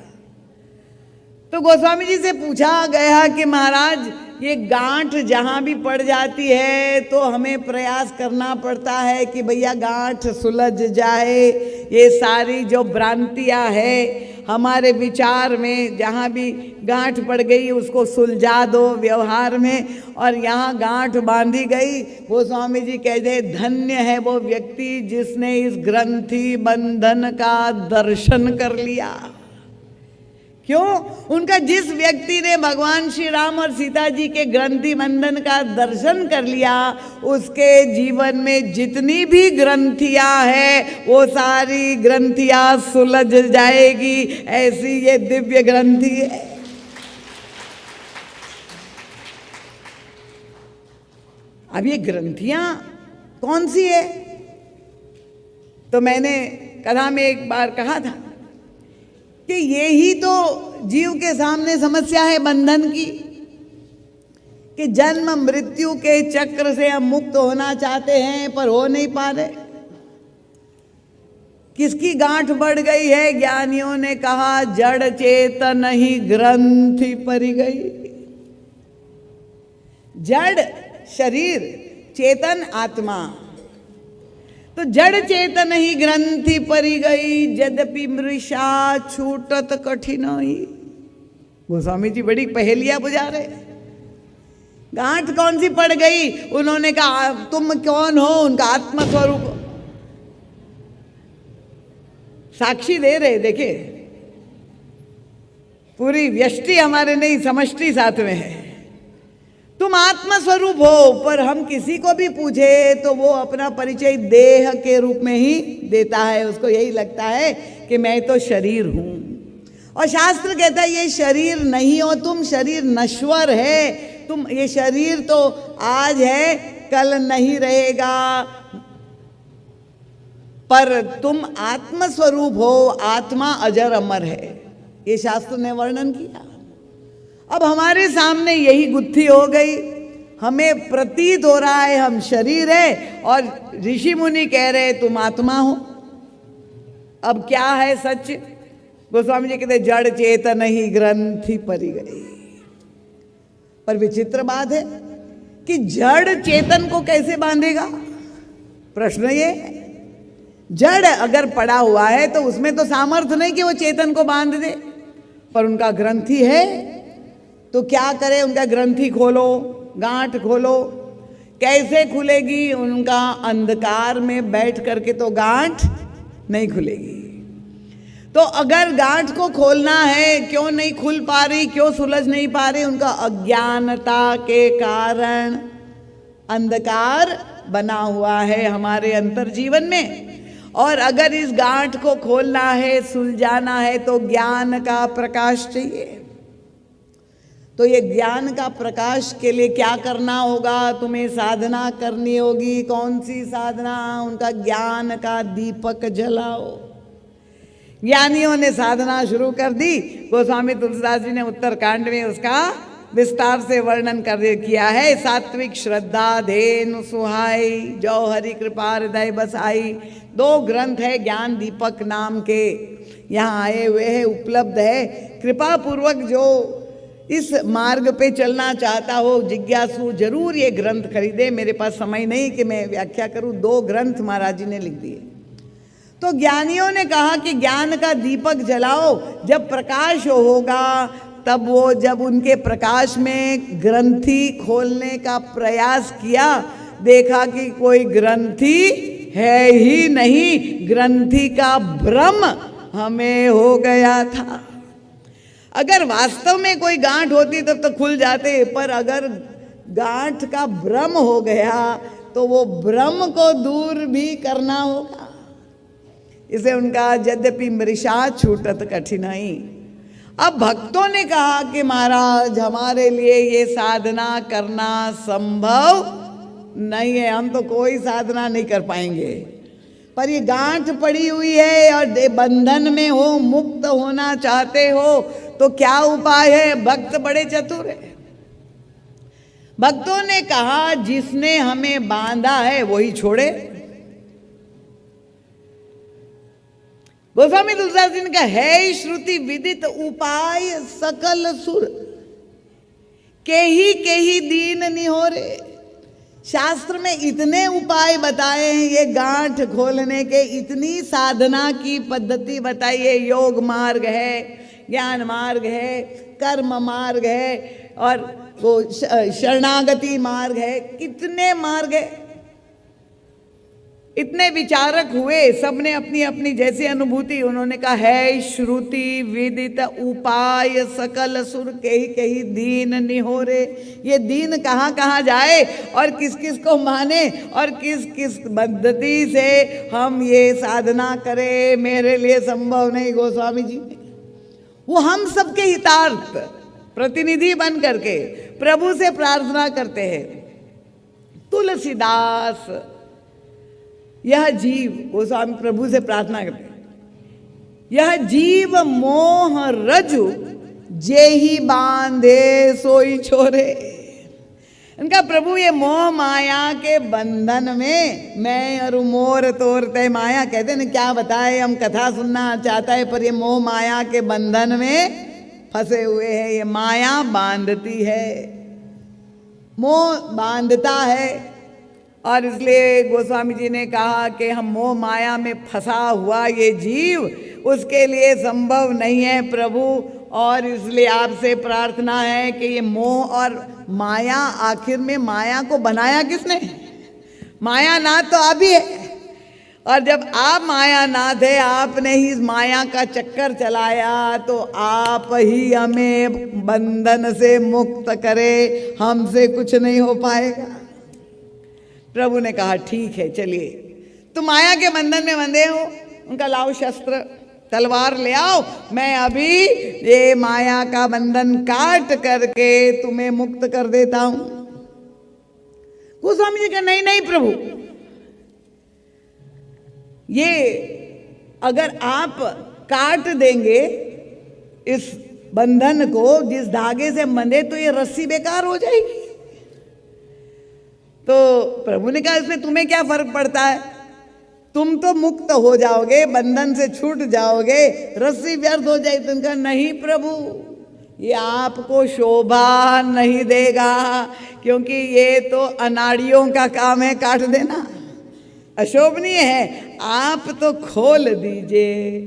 तो गोस्वामी जी से पूछा गया कि महाराज ये गांठ जहाँ भी पड़ जाती है तो हमें प्रयास करना पड़ता है कि भैया गांठ सुलझ जाए। ये सारी जो भ्रांतियाँ है हमारे विचार में, जहाँ भी गांठ पड़ गई उसको सुलझा दो व्यवहार में, और यहाँ गांठ बांधी गई। गोस्वामी जी कहते धन्य है वो व्यक्ति जिसने इस ग्रंथि बंधन का दर्शन कर लिया। क्यों? उनका जिस व्यक्ति ने भगवान श्री राम और सीता जी के ग्रंथि बंधन का दर्शन कर लिया, उसके जीवन में जितनी भी ग्रंथियां हैं वो सारी ग्रंथियां सुलझ जाएगी। ऐसी ये दिव्य ग्रंथि है। अब ये ग्रंथियां कौन सी है? तो मैंने कथा में एक बार कहा था कि ये ही तो जीव के सामने समस्या है बंधन की, कि जन्म मृत्यु के चक्र से हम मुक्त होना चाहते हैं पर हो नहीं पा रहे। किसकी गांठ बढ़ गई है? ज्ञानियों ने कहा जड़ चेतन ही ग्रंथि परी गई। जड़ शरीर, चेतन आत्मा, तो जड़ चेतन ही ग्रंथि परी गई, यद्यपि मृषा छूटत कठिनाई। गोस्वामी जी बड़ी पहेलियां बुझा रहे। गांठ कौन सी पड़ गई? उन्होंने कहा तुम कौन हो? उनका आत्मस्वरूप साक्षी दे रहे। देखे, पूरी व्यष्टि हमारे नहीं, समष्टि साथ में है। तुम आत्मस्वरूप हो, पर हम किसी को भी पूछे तो वो अपना परिचय देह के रूप में ही देता है। उसको यही लगता है कि मैं तो शरीर हूं। और शास्त्र कहता है ये शरीर नहीं हो तुम, शरीर नश्वर है। तुम, ये शरीर तो आज है कल नहीं रहेगा, पर तुम आत्मस्वरूप हो, आत्मा अजर अमर है। ये शास्त्र ने वर्णन किया। अब हमारे सामने यही गुत्थी हो गई। हमें प्रतीत हो रहा है हम शरीर है और ऋषि मुनि कह रहे तुम आत्मा हो। अब क्या है सच? गोस्वामी जी कहते जड़ चेतन ही ग्रंथि परी गई। पर विचित्र बात है कि जड़ चेतन को कैसे बांधेगा? प्रश्न ये, जड़ अगर पड़ा हुआ है तो उसमें तो सामर्थ्य नहीं कि वो चेतन को बांध दे, पर उनका ग्रंथि है तो क्या करे? उनका ग्रंथि खोलो, गांठ खोलो। कैसे खुलेगी? उनका अंधकार में बैठ करके तो गांठ नहीं खुलेगी। तो अगर गांठ को खोलना है, क्यों नहीं खुल पा रही, क्यों सुलझ नहीं पा रही? उनका अज्ञानता के कारण अंधकार बना हुआ है हमारे अंतर जीवन में। और अगर इस गांठ को खोलना है, सुलझाना है, तो ज्ञान का प्रकाश चाहिए। तो ये ज्ञान का प्रकाश के लिए क्या करना होगा? तुम्हें साधना करनी होगी। कौन सी साधना? उनका ज्ञान का दीपक जलाओ। ज्ञानियों ने साधना शुरू कर दी। गोस्वामी तुलसीदास जी ने उत्तरकांड में उसका विस्तार से वर्णन किया है। सात्विक श्रद्धा धेनु सुहाई, जो हरि कृपा हृदय बसाई। 2 ग्रंथ है ज्ञान दीपक नाम के, यहाँ आए हुए हैं, उपलब्ध है। कृपा पूर्वक जो इस मार्ग पे चलना चाहता हो, जिज्ञासु, जरूर ये ग्रंथ खरीदे। मेरे पास समय नहीं कि मैं व्याख्या करूं। 2 ग्रंथ महाराज जी ने लिख दिए। तो ज्ञानियों ने कहा कि ज्ञान का दीपक जलाओ। जब प्रकाश होगा तब वो, जब उनके प्रकाश में ग्रंथि खोलने का प्रयास किया, देखा कि कोई ग्रंथि है ही नहीं। ग्रंथि का भ्रम हमें हो गया था। अगर वास्तव में कोई गांठ होती तब तो खुल जाते, पर अगर गांठ का भ्रम हो गया तो वो भ्रम को दूर भी करना होगा। इसे उनका यद्यपि मृषा छूटत कठिनाई। अब भक्तों ने कहा कि महाराज हमारे लिए ये साधना करना संभव नहीं है, हम तो कोई साधना नहीं कर पाएंगे। पर ये गांठ पड़ी हुई है और बंधन में हो, मुक्त होना चाहते हो, तो क्या उपाय है? भक्त बड़े चतुर है। भक्तों ने कहा जिसने हमें बांधा है वही छोड़े। गोस्वामी तुलसीदास जी ने कहा है श्रुति विदित उपाय सकल सुर, के ही दीन निहोरे। शास्त्र में इतने उपाय बताए हैं ये गांठ खोलने के, इतनी साधना की पद्धति बताई है। योग मार्ग है, ज्ञान मार्ग है, कर्म मार्ग है, और वो शरणागति मार्ग है। कितने मार्ग है। इतने विचारक हुए, सबने अपनी अपनी जैसी अनुभूति, उन्होंने कहा है श्रुति विदित उपाय सकल सुर, के ही दीन निहोरे। ये दीन कहाँ कहाँ जाए और किस किस को माने और किस किस पद्धति से हम ये साधना करें, मेरे लिए संभव नहीं। गोस्वामी जी वो हम सबके हितार्थ प्रतिनिधि बन करके प्रभु से प्रार्थना करते हैं। तुलसीदास यह जीव गोस्वामी प्रभु से प्रार्थना करते हैं यह जीव मोह रजु जे ही बांधे सोई छोरे। इनका प्रभु ये मोह माया के बंधन में मैं और मोर तोरते माया कहते न, क्या बताए, हम कथा सुनना चाहता है पर ये मोह माया के बंधन में फंसे हुए हैं। ये माया बांधती है, मोह बांधता है, और इसलिए गोस्वामी जी ने कहा कि हम मोह माया में फंसा हुआ ये जीव, उसके लिए संभव नहीं है प्रभु। और इसलिए आपसे प्रार्थना है कि ये मोह और माया, आखिर में माया को बनाया किसने? माया नाथ तो आप ही है, और जब आप माया नाथ है, आपने ही इस माया का चक्कर चलाया, तो आप ही हमें बंधन से मुक्त करे, हमसे कुछ नहीं हो पाएगा। प्रभु ने कहा ठीक है, चलिए तुम माया के बंधन में बंधे हो, उनका लाओ शस्त्र, तलवार ले आओ, मैं अभी ये माया का बंधन काट करके तुम्हें मुक्त कर देता हूं। गोस्वामी जी कहा नहीं नहीं प्रभु, ये अगर आप काट देंगे इस बंधन को, जिस धागे से बंधे, तो ये रस्सी बेकार हो जाएगी। तो प्रभु ने कहा इसमें तुम्हें क्या फर्क पड़ता है, तुम तो मुक्त हो जाओगे, बंधन से छूट जाओगे, रस्सी व्यर्थ हो जाएगी। तुम कहा नहीं प्रभु, ये आपको शोभा नहीं देगा, क्योंकि ये तो अनाड़ियों का काम है काट देना, अशोभनीय है। आप तो खोल दीजिए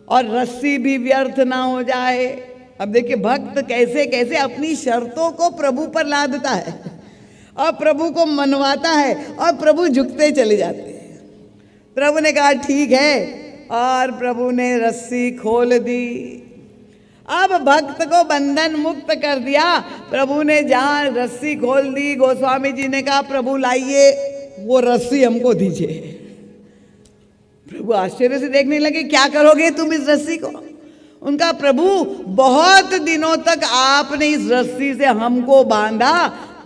और रस्सी भी व्यर्थ ना हो जाए। अब देखिए भक्त कैसे कैसे अपनी शर्तों को प्रभु पर लादता है और प्रभु को मनवाता है, और प्रभु झुकते चले जाते हैं। प्रभु ने कहा ठीक है, और प्रभु ने रस्सी खोल दी। अब भक्त को बंधन मुक्त कर दिया। प्रभु ने जहां रस्सी खोल दी, गोस्वामी जी ने कहा प्रभु लाइए वो रस्सी हमको दीजिए। प्रभु आश्चर्य से देखने लगे, क्या करोगे तुम इस रस्सी को? उनका प्रभु बहुत दिनों तक आपने इस रस्सी से हमको बांधा,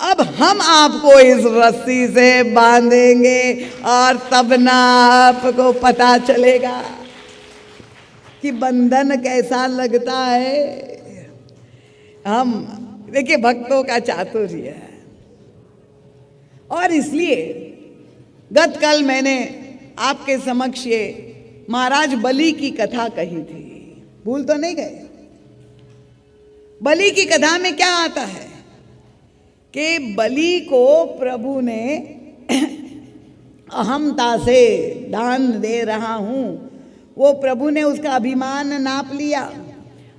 अब हम आपको इस रस्सी से बांधेंगे, और तब ना आपको पता चलेगा कि बंधन कैसा लगता है। हम देखिए भक्तों का चातुर्य है। और इसलिए गत कल मैंने आपके समक्ष ये महाराज बलि की कथा कही थी, भूल तो नहीं गए? बलि की कथा में क्या आता है कि बलि को प्रभु ने अहमता से दान दे रहा हूं, वो प्रभु ने उसका अभिमान नाप लिया,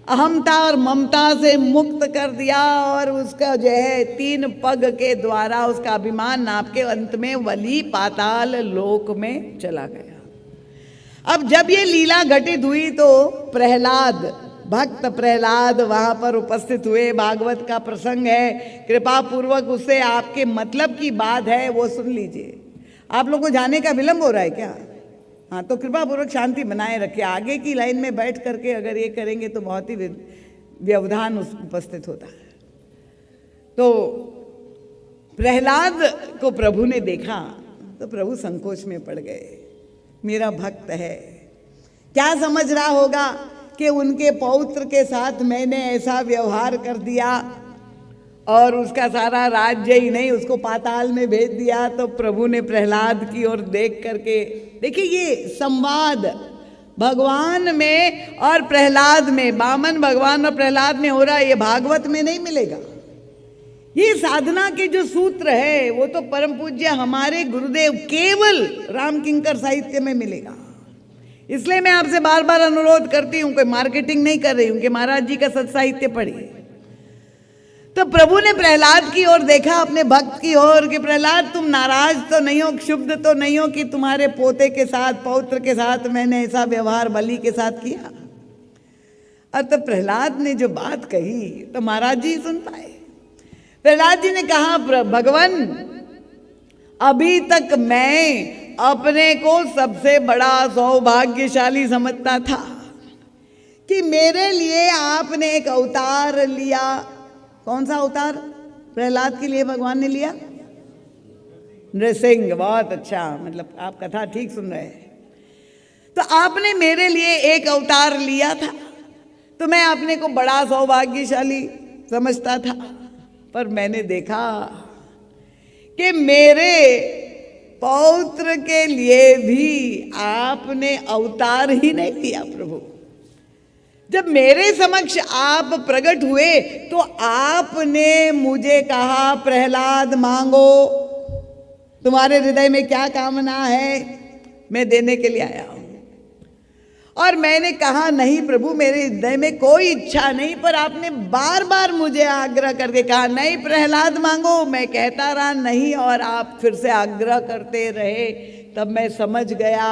अहमता और ममता से मुक्त कर दिया, और उसका जो है 3 पग के द्वारा उसका अभिमान नाप के अंत में बलि पाताल लोक में चला गया। अब जब ये लीला घटित हुई तो प्रहलाद, भक्त प्रहलाद वहां पर उपस्थित हुए। भागवत का प्रसंग है, कृपा पूर्वक उससे आपके मतलब की बात है वो सुन लीजिए। आप लोगों को जाने का विलंब हो रहा है क्या? हाँ, तो कृपा पूर्वक शांति बनाए रखिए। आगे की लाइन में बैठ करके अगर ये करेंगे तो बहुत ही व्यवधान उपस्थित होता है। तो प्रहलाद को प्रभु ने देखा तो प्रभु संकोच में पड़ गए। मेरा भक्त है, क्या समझ रहा होगा कि उनके पौत्र के साथ मैंने ऐसा व्यवहार कर दिया और उसका सारा राज्य ही नहीं उसको पाताल में भेज दिया। तो प्रभु ने प्रहलाद की ओर देख करके, देखिए ये संवाद भगवान में और प्रहलाद में, बामन भगवान और प्रहलाद में हो रहा है, ये भागवत में नहीं मिलेगा। ये साधना के जो सूत्र है वो तो परम पूज्य हमारे गुरुदेव केवल राम किंकर साहित्य में मिलेगा। इसलिए मैं आपसे बार बार अनुरोध करती हूं, कोई मार्केटिंग नहीं कर रही हूं, कि महाराज जी का सत साहित्य पढ़िए। तो प्रभु ने प्रहलाद की ओर देखा, अपने भक्त की ओर, कि प्रहलाद तुम नाराज तो नहीं हो, क्षुब्ध तो नहीं हो कि तुम्हारे पोते के साथ, पौत्र के साथ मैंने ऐसा व्यवहार बलि के साथ किया? और तो प्रहलाद ने जो बात कही तो महाराज जी सुन पाए। प्रहलाद जी ने कहा, भगवान अभी तक मैं अपने को सबसे बड़ा सौभाग्यशाली समझता था कि मेरे लिए आपने एक अवतार लिया। कौन सा अवतार प्रहलाद के लिए भगवान ने लिया? नृसिंह। बहुत अच्छा, मतलब आप कथा ठीक सुन रहे हैं। तो आपने मेरे लिए एक अवतार लिया था, तो मैं अपने को बड़ा सौभाग्यशाली समझता था। पर मैंने देखा कि मेरे पौत्र के लिए भी आपने अवतार ही नहीं लिया प्रभु। जब मेरे समक्ष आप प्रकट हुए तो आपने मुझे कहा, प्रहलाद मांगो, तुम्हारे हृदय में क्या कामना है, मैं देने के लिए आया हूं। और मैंने कहा, नहीं प्रभु, मेरे हृदय में कोई इच्छा नहीं। पर आपने बार बार मुझे आग्रह करके कहा, नहीं प्रहलाद मांगो। मैं कहता रहा नहीं, और आप फिर से आग्रह करते रहे। तब मैं समझ गया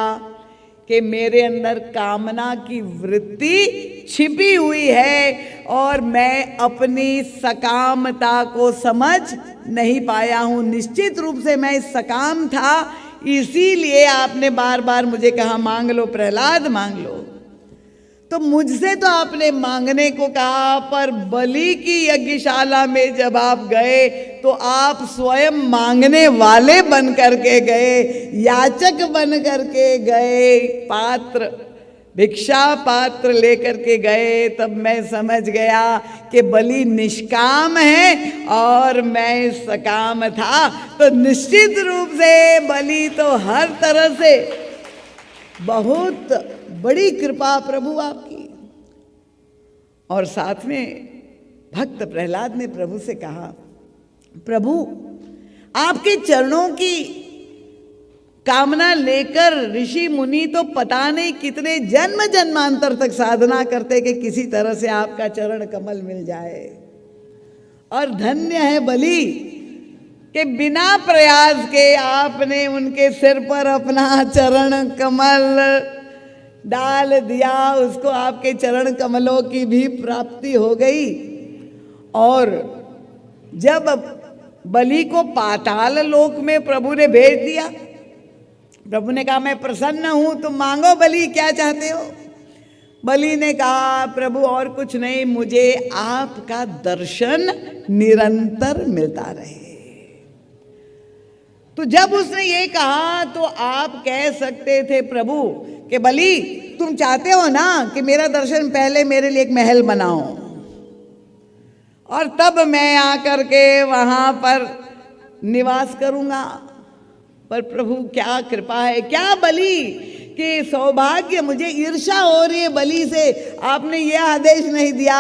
कि मेरे अंदर कामना की वृत्ति छिपी हुई है और मैं अपनी सकामता को समझ नहीं पाया हूं। निश्चित रूप से मैं सकाम था, इसीलिए आपने बार बार मुझे कहा, मांग लो प्रहलाद, मांग लो। तो मुझसे तो आपने मांगने को कहा, पर बलि की यज्ञशाला में जब आप गए तो आप स्वयं मांगने वाले बन करके गए, याचक बन करके गए, पात्र, भिक्षा पात्र लेकर के गए। तब मैं समझ गया कि बलि निष्काम है और मैं सकाम था। तो निश्चित रूप से बलि तो हर तरह से बहुत बड़ी कृपा प्रभु आपकी। और साथ में भक्त प्रहलाद ने प्रभु से कहा, प्रभु आपके चरणों की कामना लेकर ऋषि मुनि तो पता नहीं कितने जन्म जन्मांतर तक साधना करते कि किसी तरह से आपका चरण कमल मिल जाए। और धन्य है बलि कि बिना प्रयास के आपने उनके सिर पर अपना चरण कमल डाल दिया, उसको आपके चरण कमलों की भी प्राप्ति हो गई। और जब बलि को पाताल लोक में प्रभु ने भेज दिया, प्रभु ने कहा, मैं प्रसन्न हूं, तुम मांगो बलि, क्या चाहते हो। बलि ने कहा, प्रभु और कुछ नहीं, मुझे आपका दर्शन निरंतर मिलता रहे। तो जब उसने ये कहा तो आप कह सकते थे प्रभु कि बलि तुम चाहते हो ना कि मेरा दर्शन, पहले मेरे लिए एक महल बनाओ और तब मैं आकर के वहां पर निवास करूंगा। पर प्रभु क्या कृपा है, क्या बलि कि सौभाग्य, मुझे ईर्ष्या हो रही है बलि से। आपने ये आदेश नहीं दिया।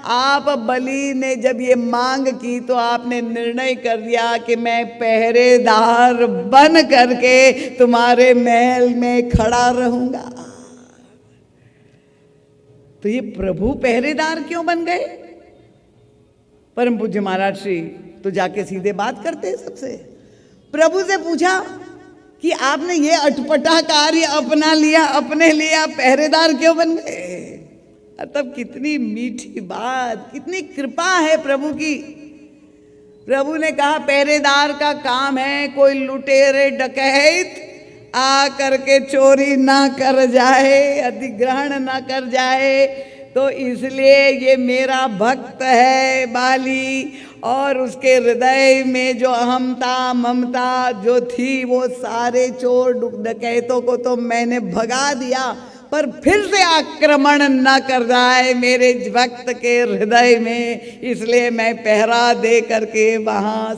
आप बलि ने जब ये मांग की तो आपने निर्णय कर दिया कि मैं पहरेदार बन करके तुम्हारे महल में खड़ा रहूंगा। तो ये प्रभु पहरेदार क्यों बन गए? परम पूज्य महाराज श्री तो जाके सीधे बात करते हैं सबसे। प्रभु से पूछा कि आपने ये अटपटा कार्य अपना लिया, अपने लिए आप पहरेदार क्यों बन गए? तब कितनी मीठी बात, कितनी कृपा है प्रभु की। प्रभु ने कहा, पहरेदार का काम है कोई लुटेरे डकैत आ करके चोरी ना कर जाए, अधिग्रहण ना कर जाए। तो इसलिए ये मेरा भक्त है बाली, और उसके हृदय में जो अहमता ममता जो थी वो सारे चोर डकैतों को तो मैंने भगा दिया, पर फिर से आक्रमण न कर जाए मेरे भक्त के हृदय में, इसलिए मैं पहरा दे करके वहां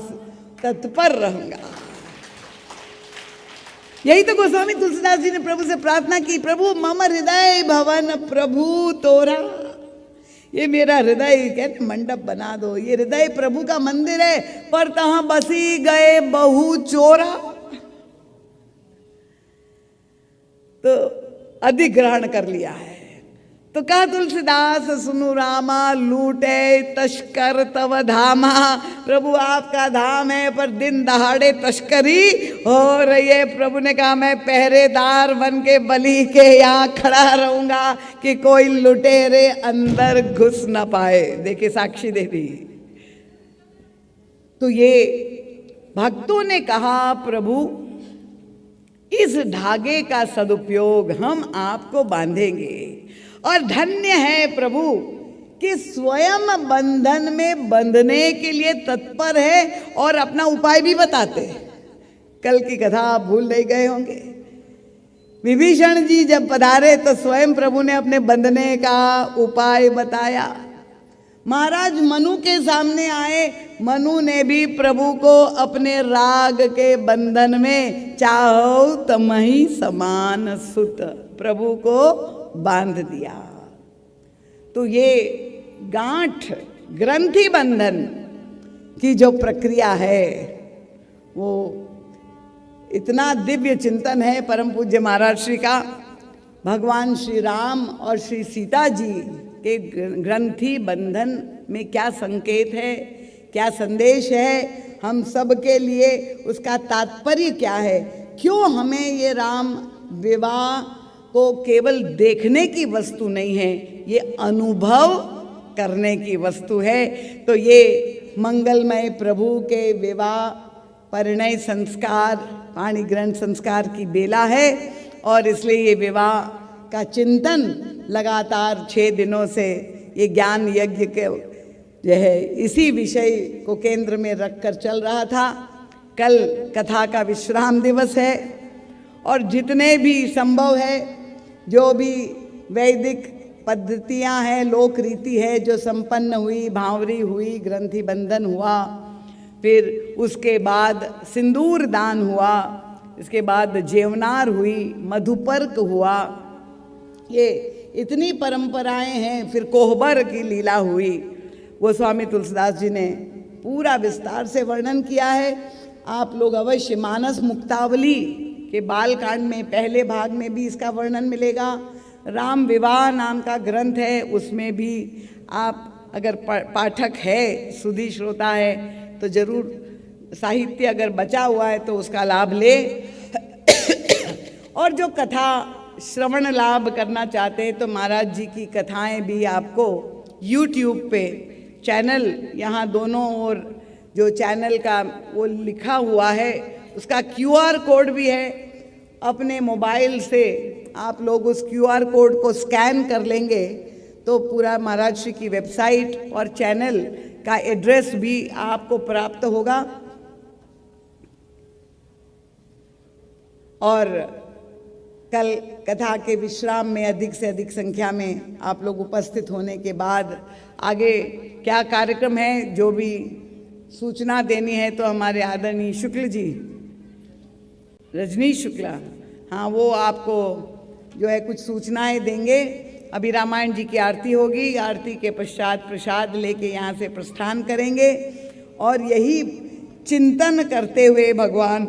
तत्पर रहूंगा। यही तो गोस्वामी तुलसीदास जी ने प्रभु से प्रार्थना की, प्रभु मम हृदय भवन प्रभु तोरा। ये मेरा हृदय कहते मंडप बना दो, ये हृदय प्रभु का मंदिर है, पर तहां बसी गए बहु चोरा। तो अधिग्रहण कर लिया है। तो कहा तुलसीदास सुनु रामा, लूटे तस्कर तव धामा। प्रभु आपका धाम है पर दिन दहाड़े तस्करी हो रही है। प्रभु ने कहा, मैं पहरेदार बन के बलि के यहाँ खड़ा रहूंगा कि कोई लुटेरे अंदर घुस न पाए। देखिए साक्षी दे दी। तो ये भक्तों ने कहा, प्रभु इस धागे का सदुपयोग हम आपको बांधेंगे। और धन्य है प्रभु कि स्वयं बंधन में बंधने के लिए तत्पर है और अपना उपाय भी बताते हैं। कल की कथा आप भूल नहीं गए होंगे विभीषण जी जब पधारे तो स्वयं प्रभु ने अपने बंधने का उपाय बताया। महाराज मनु के सामने आए, मनु ने भी प्रभु को अपने राग के बंधन में चाहो तमहि समान सुत प्रभु को बांध दिया। तो ये गांठ ग्रंथि बंधन की जो प्रक्रिया है वो इतना दिव्य चिंतन है परम पूज्य महाराज श्री का। भगवान श्री राम और श्री सीता जी के ग्रंथि बंधन में क्या संकेत है, क्या संदेश है हम सब के लिए, उसका तात्पर्य क्या है, क्यों हमें ये राम विवाह को केवल देखने की वस्तु नहीं है, ये अनुभव करने की वस्तु है। तो ये मंगलमय प्रभु के विवाह परिणय संस्कार पाणी ग्रहण संस्कार की बेला है और इसलिए ये विवाह का चिंतन लगातार 6 दिनों से ये ज्ञान यज्ञ के जो है इसी विषय को केंद्र में रखकर चल रहा था। कल कथा का विश्राम दिवस है और जितने भी संभव है, जो भी वैदिक पद्धतियां हैं, लोक रीति है जो संपन्न हुई, भांवरी हुई, ग्रंथि बंधन हुआ, फिर उसके बाद सिंदूर दान हुआ, इसके बाद जेवनार हुई, मधुपर्क हुआ, ये इतनी परंपराएं हैं। फिर कोहबर की लीला हुई, वो स्वामी तुलसीदास जी ने पूरा विस्तार से वर्णन किया है। आप लोग अवश्य मानस मुक्तावली के बालकांड में पहले भाग में भी इसका वर्णन मिलेगा। राम विवाह नाम का ग्रंथ है, उसमें भी आप अगर पाठक है, सुधी श्रोता है तो जरूर साहित्य अगर बचा हुआ है तो उसका लाभ ले। और जो कथा श्रवण लाभ करना चाहते हैं तो महाराज जी की कथाएं भी आपको YouTube पे चैनल, यहाँ दोनों ओर जो चैनल का वो लिखा हुआ है उसका QR कोड भी है। अपने मोबाइल से आप लोग उस QR कोड को स्कैन कर लेंगे तो पूरा महाराज श्री की वेबसाइट और चैनल का एड्रेस भी आपको प्राप्त होगा। और कल कथा के विश्राम में अधिक से अधिक संख्या में आप लोग उपस्थित होने के बाद आगे क्या कार्यक्रम है, जो भी सूचना देनी है तो हमारे आदरणीय शुक्ल जी, रजनीश शुक्ला, हाँ वो आपको जो है कुछ सूचनाएं देंगे। अभी रामायण जी की आरती होगी, आरती के पश्चात प्रसाद लेके यहाँ से प्रस्थान करेंगे और यही चिंतन करते हुए भगवान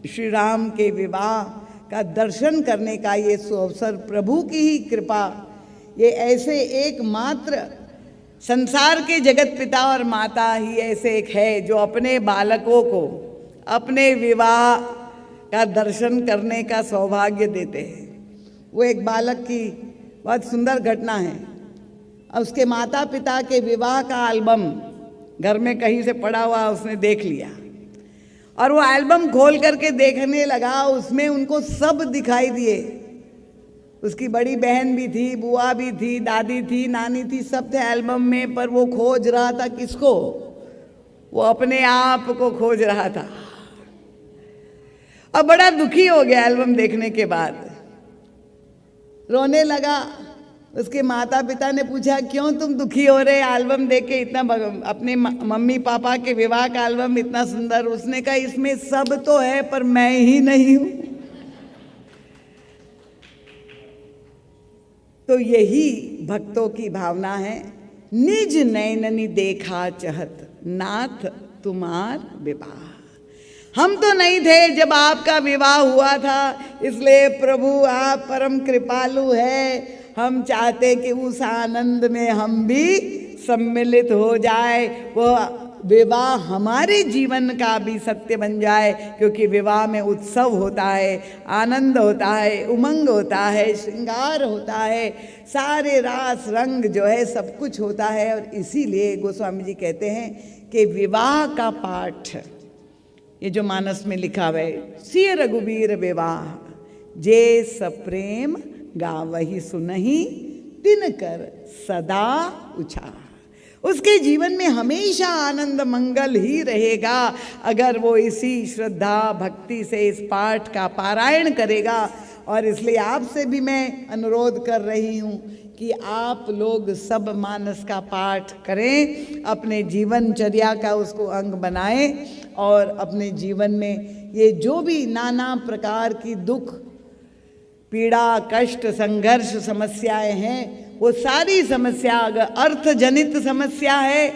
श्री राम के विवाह का दर्शन करने का ये सुअवसर प्रभु की ही कृपा, ये ऐसे एकमात्र संसार के जगत पिता और माता ही ऐसे एक है जो अपने बालकों को अपने विवाह का दर्शन करने का सौभाग्य देते हैं। वो एक बालक की बहुत सुंदर घटना है। और उसके माता पिता के विवाह का एल्बम घर में कहीं से पड़ा हुआ उसने देख लिया और वो एल्बम खोल करके देखने लगा, उसमें उनको सब दिखाई दिए। उसकी बड़ी बहन भी थी, बुआ भी थी, दादी थी, नानी थी, सब थे एल्बम में, पर वो खोज रहा था किसको? वो अपने आप को खोज रहा था। अब बड़ा दुखी हो गया एल्बम देखने के बाद, रोने लगा। उसके माता पिता ने पूछा क्यों तुम दुखी हो रहे, एल्बम देख के इतना, अपने मम्मी पापा के विवाह का एल्बम इतना सुंदर। उसने कहा इसमें सब तो है पर मैं ही नहीं हूं। तो यही भक्तों की भावना है। निज नैननी देखा चहत नाथ तुम्हार विवाह। हम तो नहीं थे जब आपका विवाह हुआ था, इसलिए प्रभु आप परम कृपालु है। हम चाहते कि उस आनंद में हम भी सम्मिलित हो जाए, वो विवाह हमारे जीवन का भी सत्य बन जाए, क्योंकि विवाह में उत्सव होता है, आनंद होता है, उमंग होता है, श्रृंगार होता है, सारे रास रंग जो है सब कुछ होता है। और इसीलिए गोस्वामी जी कहते हैं कि विवाह का पाठ, ये जो मानस में लिखा हुआ है, सिय रघुबीर विवाह जे सप्रेम गावही सुनहि तिन कर सदा उछा। उसके जीवन में हमेशा आनंद मंगल ही रहेगा अगर वो इसी श्रद्धा भक्ति से इस पाठ का पारायण करेगा। और इसलिए आपसे भी मैं अनुरोध कर रही हूँ कि आप लोग सब मानस का पाठ करें, अपने जीवनचर्या का उसको अंग बनाएं और अपने जीवन में ये जो भी नाना प्रकार की दुख, पीड़ा, कष्ट, संघर्ष, समस्याएं हैं, वो सारी समस्या अगर अर्थ जनित समस्या है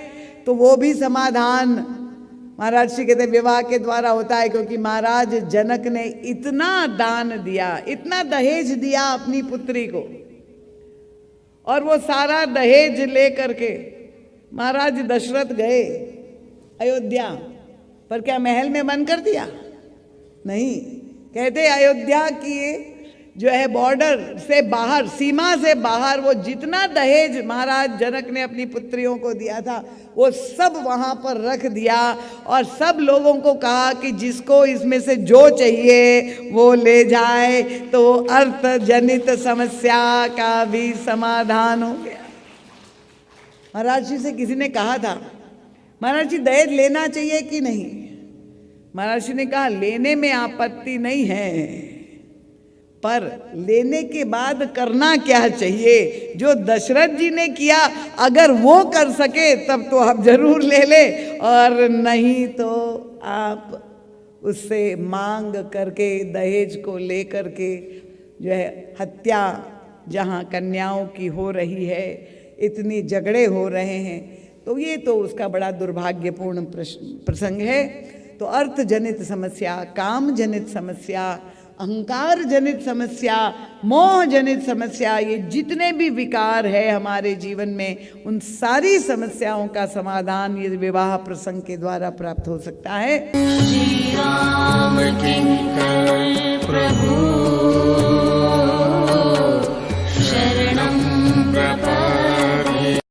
तो वो भी समाधान महाराज श्री कहते विवाह के द्वारा होता है। क्योंकि महाराज जनक ने इतना दान दिया, इतना दहेज दिया अपनी पुत्री को, और वो सारा दहेज ले करके महाराज दशरथ गए अयोध्या, पर क्या महल में बंद कर दिया? नहीं, कहते अयोध्या की जो है बॉर्डर से बाहर, सीमा से बाहर, वो जितना दहेज महाराज जनक ने अपनी पुत्रियों को दिया था वो सब वहां पर रख दिया, और सब लोगों को कहा कि जिसको इसमें से जो चाहिए वो ले जाए। तो अर्थ जनित समस्या का भी समाधान हो गया। महाराज जी से किसी ने कहा था, महाराज जी दहेज लेना चाहिए कि नहीं? महाराज जी ने कहा लेने में आपत्ति नहीं है, पर लेने के बाद करना क्या चाहिए? जो दशरथ जी ने किया अगर वो कर सके तब तो आप जरूर ले ले, और नहीं तो आप उससे मांग करके दहेज को ले करके जो है हत्या जहाँ कन्याओं की हो रही है, इतनी झगड़े हो रहे हैं, तो ये तो उसका बड़ा दुर्भाग्यपूर्ण प्रसंग है। तो अर्थ जनित समस्या, काम जनित समस्या, अहंकार जनित समस्या, मोह जनित समस्या, ये जितने भी विकार है हमारे जीवन में, उन सारी समस्याओं का समाधान ये विवाह प्रसंग के द्वारा प्राप्त हो सकता है। श्री राम किंकर प्रभु